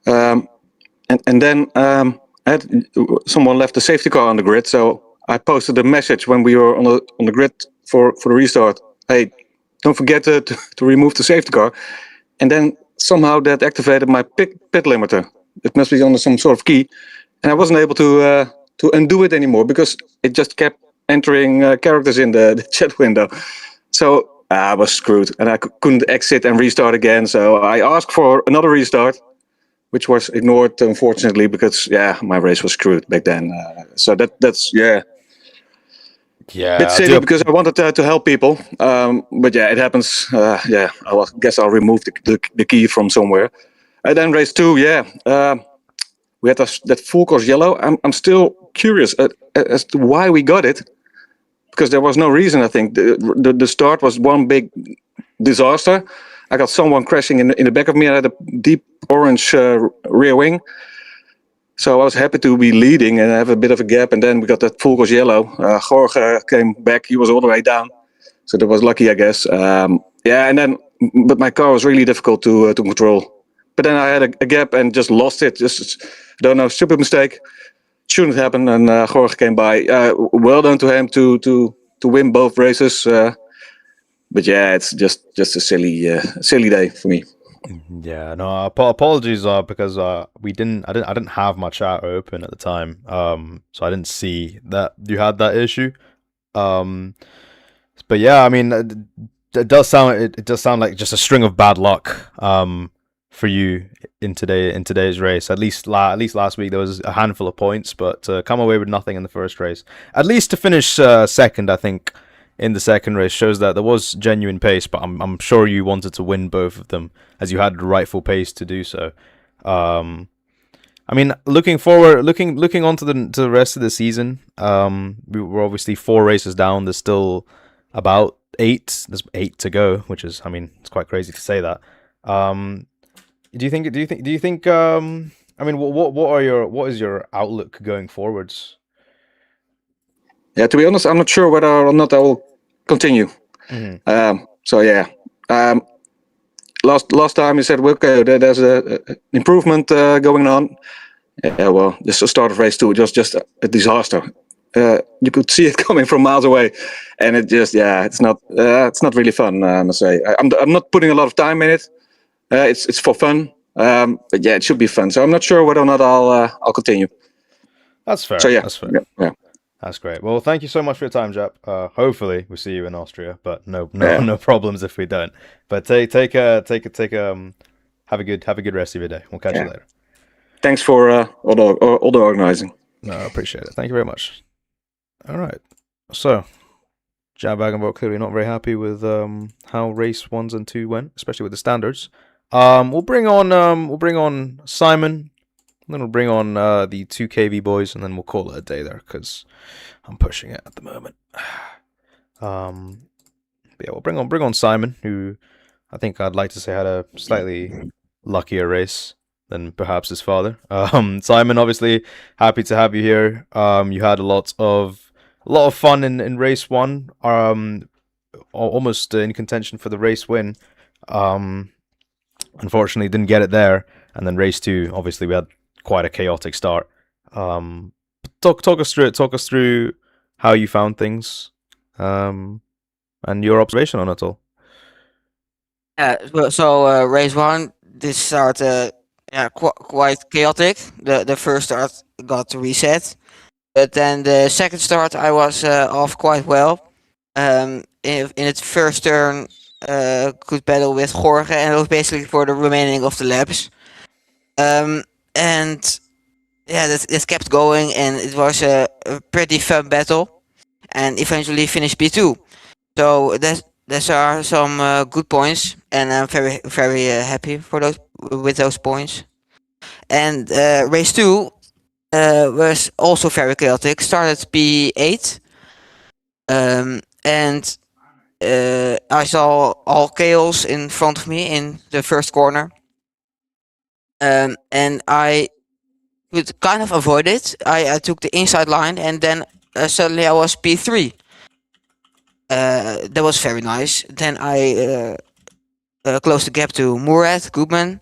And then someone left the safety car on the grid, so I posted a message when we were on the grid for the restart. Hey, don't forget to remove the safety car. And then somehow that activated my pit limiter. It must be on some sort of key, and I wasn't able to undo it anymore because it just kept entering characters in the chat window. So I was screwed, and I couldn't exit and restart again. So I asked for another restart, which was ignored, unfortunately, because my race was screwed back then. So that's Yeah, bit silly because I wanted to help people. But it happens. Guess I'll remove the key from somewhere. And then race 2, we had that full course yellow. I'm still curious as to why we got it, because there was no reason. I think the start was one big disaster. I got someone crashing in the back of me. I had a deep orange rear wing. So I was happy to be leading and have a bit of a gap. And then we got that full course yellow. Jorge came back. He was all the way down. So that was lucky, I guess. But my car was really difficult to control. But then I had a gap and just lost it. Just, don't know, stupid mistake. Shouldn't happen. And Jorge came by. Well done to him to win both races. But it's just a silly day for me. Yeah, no, apologies because I didn't have my chat open at the time, so I didn't see that you had that issue. But yeah, I mean, it does sound like just a string of bad luck for you in today's race. At least last week there was a handful of points, but to come away with nothing in the first race, at least to finish second, I think, in the second race shows that there was genuine pace, but I'm sure you wanted to win both of them as you had the rightful pace to do so. I mean, looking on to the rest of the season, we were obviously 4 races down. There's still about 8. There's 8 to go, which is, I mean, it's quite crazy to say that. Do you think? I mean, what is your outlook going forwards? Yeah, to be honest, I'm not sure whether or not I will continue. Mm-hmm. Last time you said, well, okay, there's an improvement going on. Yeah, well, this is the start of race 2. It was just a disaster. You could see it coming from miles away, and it just, it's not really fun. I must say, I'm not putting a lot of time in it. It's for fun, but it should be fun. So I'm not sure whether or not I'll continue. That's fair. So that's fair. Yeah. That's great. Well, thank you so much for your time, Jaap. Hopefully we see you in Austria, but no problems if we don't. But have a good rest of your day. We'll catch you later. Thanks for all the organizing. No, I appreciate it. Thank you very much. All right. So, Jaap Wagenvoort clearly not very happy with how race 1 and 2 went, especially with the standards. We'll bring on Simon. Then we'll bring on the 2KV boys, and then we'll call it a day there because I'm pushing it at the moment. We'll bring on Simon, who I think I'd like to say had a slightly luckier race than perhaps his father. Simon, obviously happy to have you here. You had a lot of fun in race 1. Almost in contention for the race win. Unfortunately, didn't get it there, and then race 2. Obviously, we had quite a chaotic start. Talk us through how you found things, and your observation on it all. So race 1, this started quite chaotic. The first start got reset, but then the second start I was off quite well. In its first turn, good battle with Jorge, and it was basically for the remaining of the laps. And this kept going, and it was a pretty fun battle, and eventually finished P2. So those are some good points, and I'm very very happy with those points. And race 2 was also very chaotic. Started P8, and I saw all chaos in front of me in the first corner. And I could kind of avoid it. I took the inside line, and then suddenly I was P3. That was very nice. Then I closed the gap to Murad Goodman,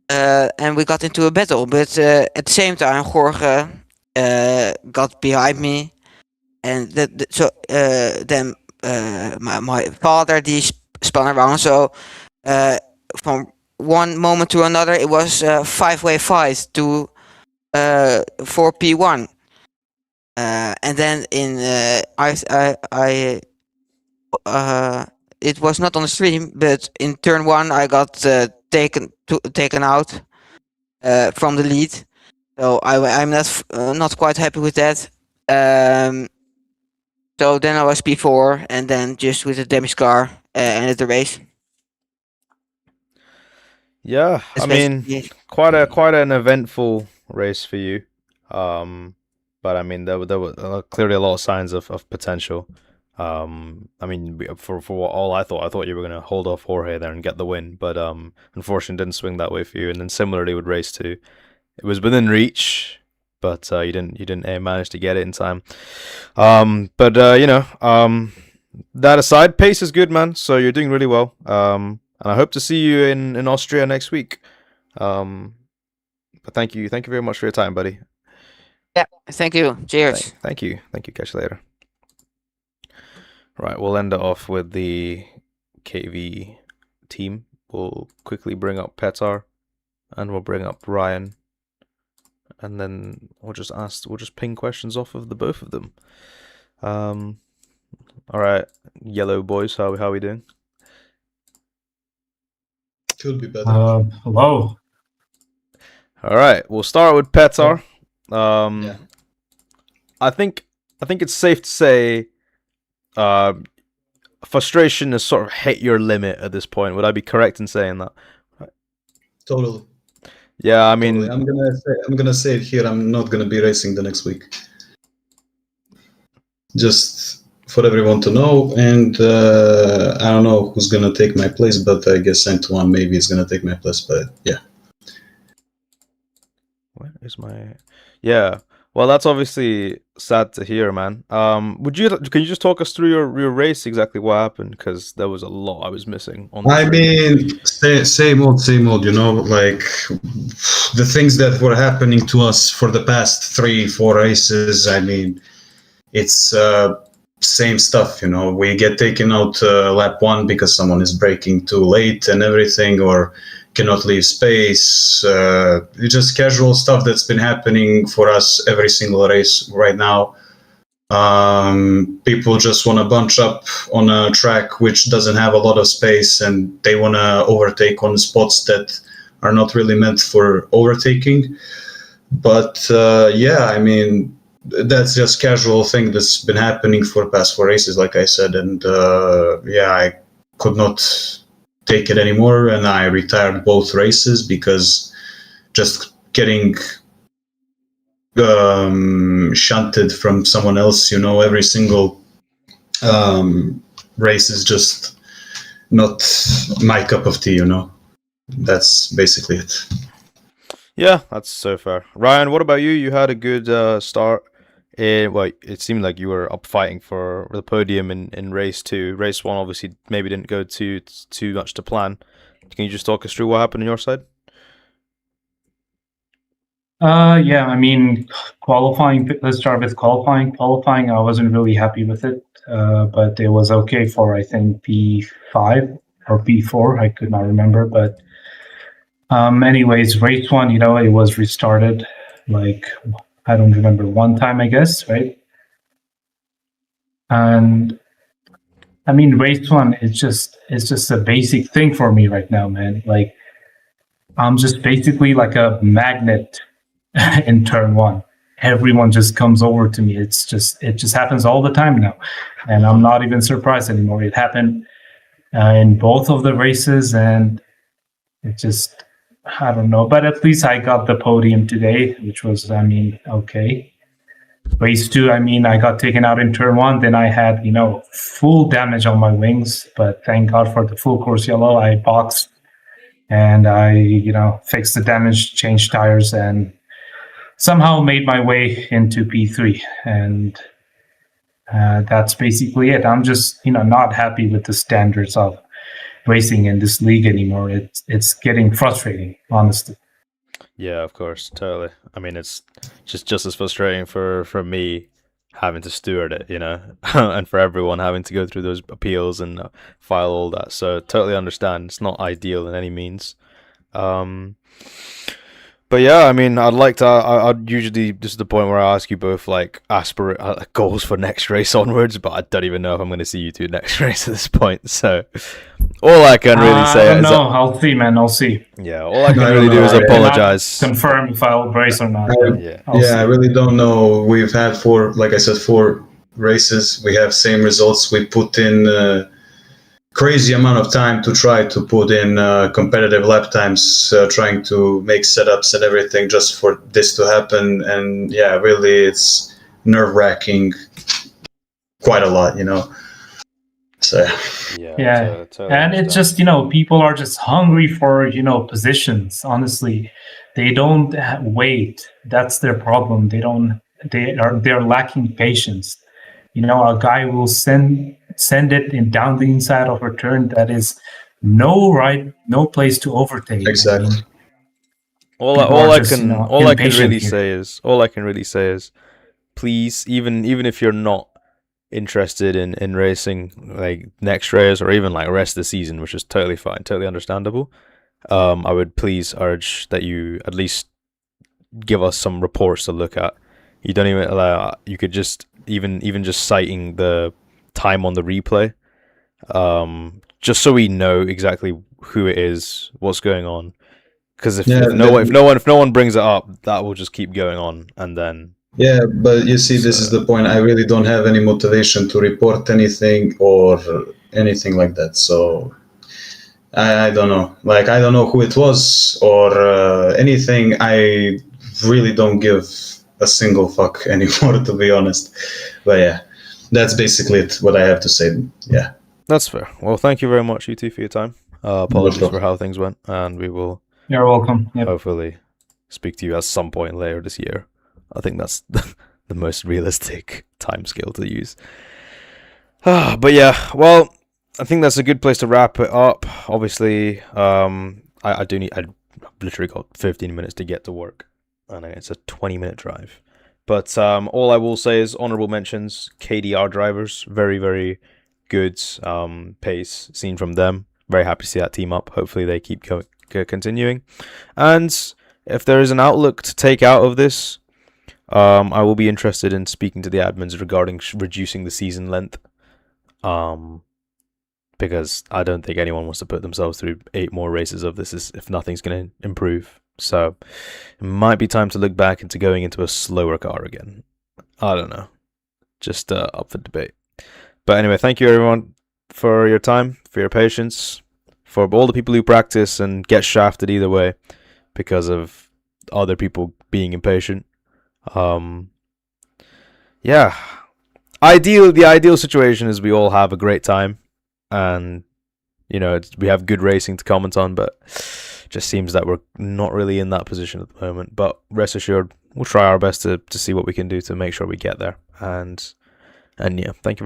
and we got into a battle. But at the same time, Jorge got behind me, and then my father spun around. So from one moment to another, it was a 5-way fight for P1. And then in it was not on the stream, but in turn 1 I got taken out from the lead. So I'm not quite happy with that. So then I was P4, and then just with the damage car ended the race. Yeah, That's I mean, basically it. quite an eventful race for you. But I mean, there were clearly a lot of signs of potential. I mean, for what all I thought you were gonna hold off Jorge there and get the win, but unfortunately, didn't swing that way for you. And then similarly with race 2, it was within reach, but you didn't manage to get it in time. But that aside, pace is good, man. So you're doing really well. And I hope to see you in Austria next week. But thank you very much for your time, buddy. Yeah, thank you. Cheers. Thank you. Catch you later. Right, we'll end it off with the KV team. We'll quickly bring up Petar, and we'll bring up Ryan, and then we'll just ping questions off of the both of them. All right, yellow boys, how are we doing? Could be better. Hello. All right, we'll start with Petar. Yeah. I think it's safe to say, frustration has sort of hit your limit at this point. Would I be correct in saying that? Totally. Yeah, I mean, Totally. I'm gonna say it here. I'm not gonna be racing the next week. Just for everyone to know, and I don't know who's gonna take my place, but I guess Antoine maybe is gonna take my place. But yeah. Where is my? Yeah. Well, that's obviously sad to hear, man. Can you just talk us through your race, exactly what happened? Because there was a lot I was missing on. I mean, same old. You know, like the things that were happening to us for the past 3-4 races. I mean, it's same stuff. You know, we get taken out lap 1 because someone is braking too late and everything, or cannot leave space. It's just casual stuff that's been happening for us every single race right now. People just want to bunch up on a track which doesn't have a lot of space, and they want to overtake on spots that are not really meant for overtaking. But yeah, I mean, that's just casual thing that's been happening for the past 4 races, like I said. And yeah, I could not take it anymore, and I retired both races because just getting shunted from someone else, you know, every single race is just not my cup of tea, you know. That's basically it. Yeah, that's so fair. Ryan, what about you? You had a good start. Well, it seemed like you were up fighting for the podium in race 2. Race 1 obviously maybe didn't go too much to plan. Can you just talk us through what happened on your side? Yeah, I mean, qualifying, let's start with qualifying. Qualifying, I wasn't really happy with it, but it was okay for, I think, P5 or P4. I could not remember, but anyways, race 1, you know, it was restarted, like, I don't remember, 1 time, I guess, right? And I mean, race 1 it's just a basic thing for me right now, man. Like, I'm just basically like a magnet in turn 1. Everyone just comes over to me. It just happens all the time now, and I'm not even surprised anymore. It happened in both of the races, and it just, I don't know, but at least I got the podium today, which was, I mean, okay. Race 2, I mean, I got taken out in turn 1. Then I had, you know, full damage on my wings, but thank God for the full course yellow. I boxed and I, you know, fixed the damage, changed tires, and somehow made my way into P3. And that's basically it. I'm just, you know, not happy with the standards of racing in this league anymore. It's getting frustrating, honestly. Yeah, of course, totally. I mean, it's just as frustrating for me having to steward it, you know, and for everyone having to go through those appeals and file all that. So totally understand. It's not ideal in any means. But yeah, I mean, I'd like to. I'd usually, this is the point where I ask you both like goals for next race onwards, but I don't even know if I'm going to see you two next race at this point. So all I can really say I don't is know. I'll see, man. I'll see. yeah, all I can I really don't do know. is I cannot apologize. Confirm if I'll race or not. Yeah. I'll Yeah, I see. really don't know. We've had like I said, 4 races. We have same results. We put in crazy amount of time to try to put in competitive lap times, trying to make setups and everything just for this to happen. And yeah, really, it's nerve-wracking quite a lot, So Yeah. totally And it's just, people are just hungry for, positions. Honestly, they don't wait. That's their problem. They're lacking patience. A guy will send it down the inside of a turn that is no place to overtake. exactly. I mean, all people I are just, can all I can impatient really here. say is please, even if you're not interested in racing like next race or even like rest of the season, which is totally fine, totally understandable, I would please urge that you at least give us some reports to look at. You don't even allow, you could just even just citing the time on the replay, just so we know exactly who it is, what's going on. Because if no one brings it up, that will just keep going on, and then Yeah, but you see, this is the point. I really don't have any motivation to report anything or anything like that. So I don't know. Like, I don't know who it was or anything. I really don't give a single fuck anymore, to be honest. But yeah, that's basically it, what I have to say. Yeah. that's fair. Well, thank you very much, you two, for your time. Apologies for how things went, and we will You're welcome. Yep. hopefully speak to you at some point later this year. I think that's the most realistic timescale to use. But yeah, well, I think that's a good place to wrap it up. Obviously, I literally got 15 minutes to get to work, and it's a 20-minute drive. But all I will say is honorable mentions, KDR drivers, very, very good pace seen from them. Very happy to see that team up. Hopefully they keep continuing. And if there is an outlook to take out of this, I will be interested in speaking to the admins regarding reducing the season length. Because I don't think anyone wants to put themselves through 8 more races of this if nothing's going to improve. So it might be time to look back into going into a slower car again. I don't know. Just up for debate. But anyway, thank you everyone for your time, for your patience, for all the people who practice and get shafted either way because of other people being impatient. Yeah. The ideal situation is we all have a great time and we have good racing to comment on, but it just seems that we're not really in that position at the moment. But rest assured, we'll try our best to see what we can do to make sure we get there. And yeah, thank you very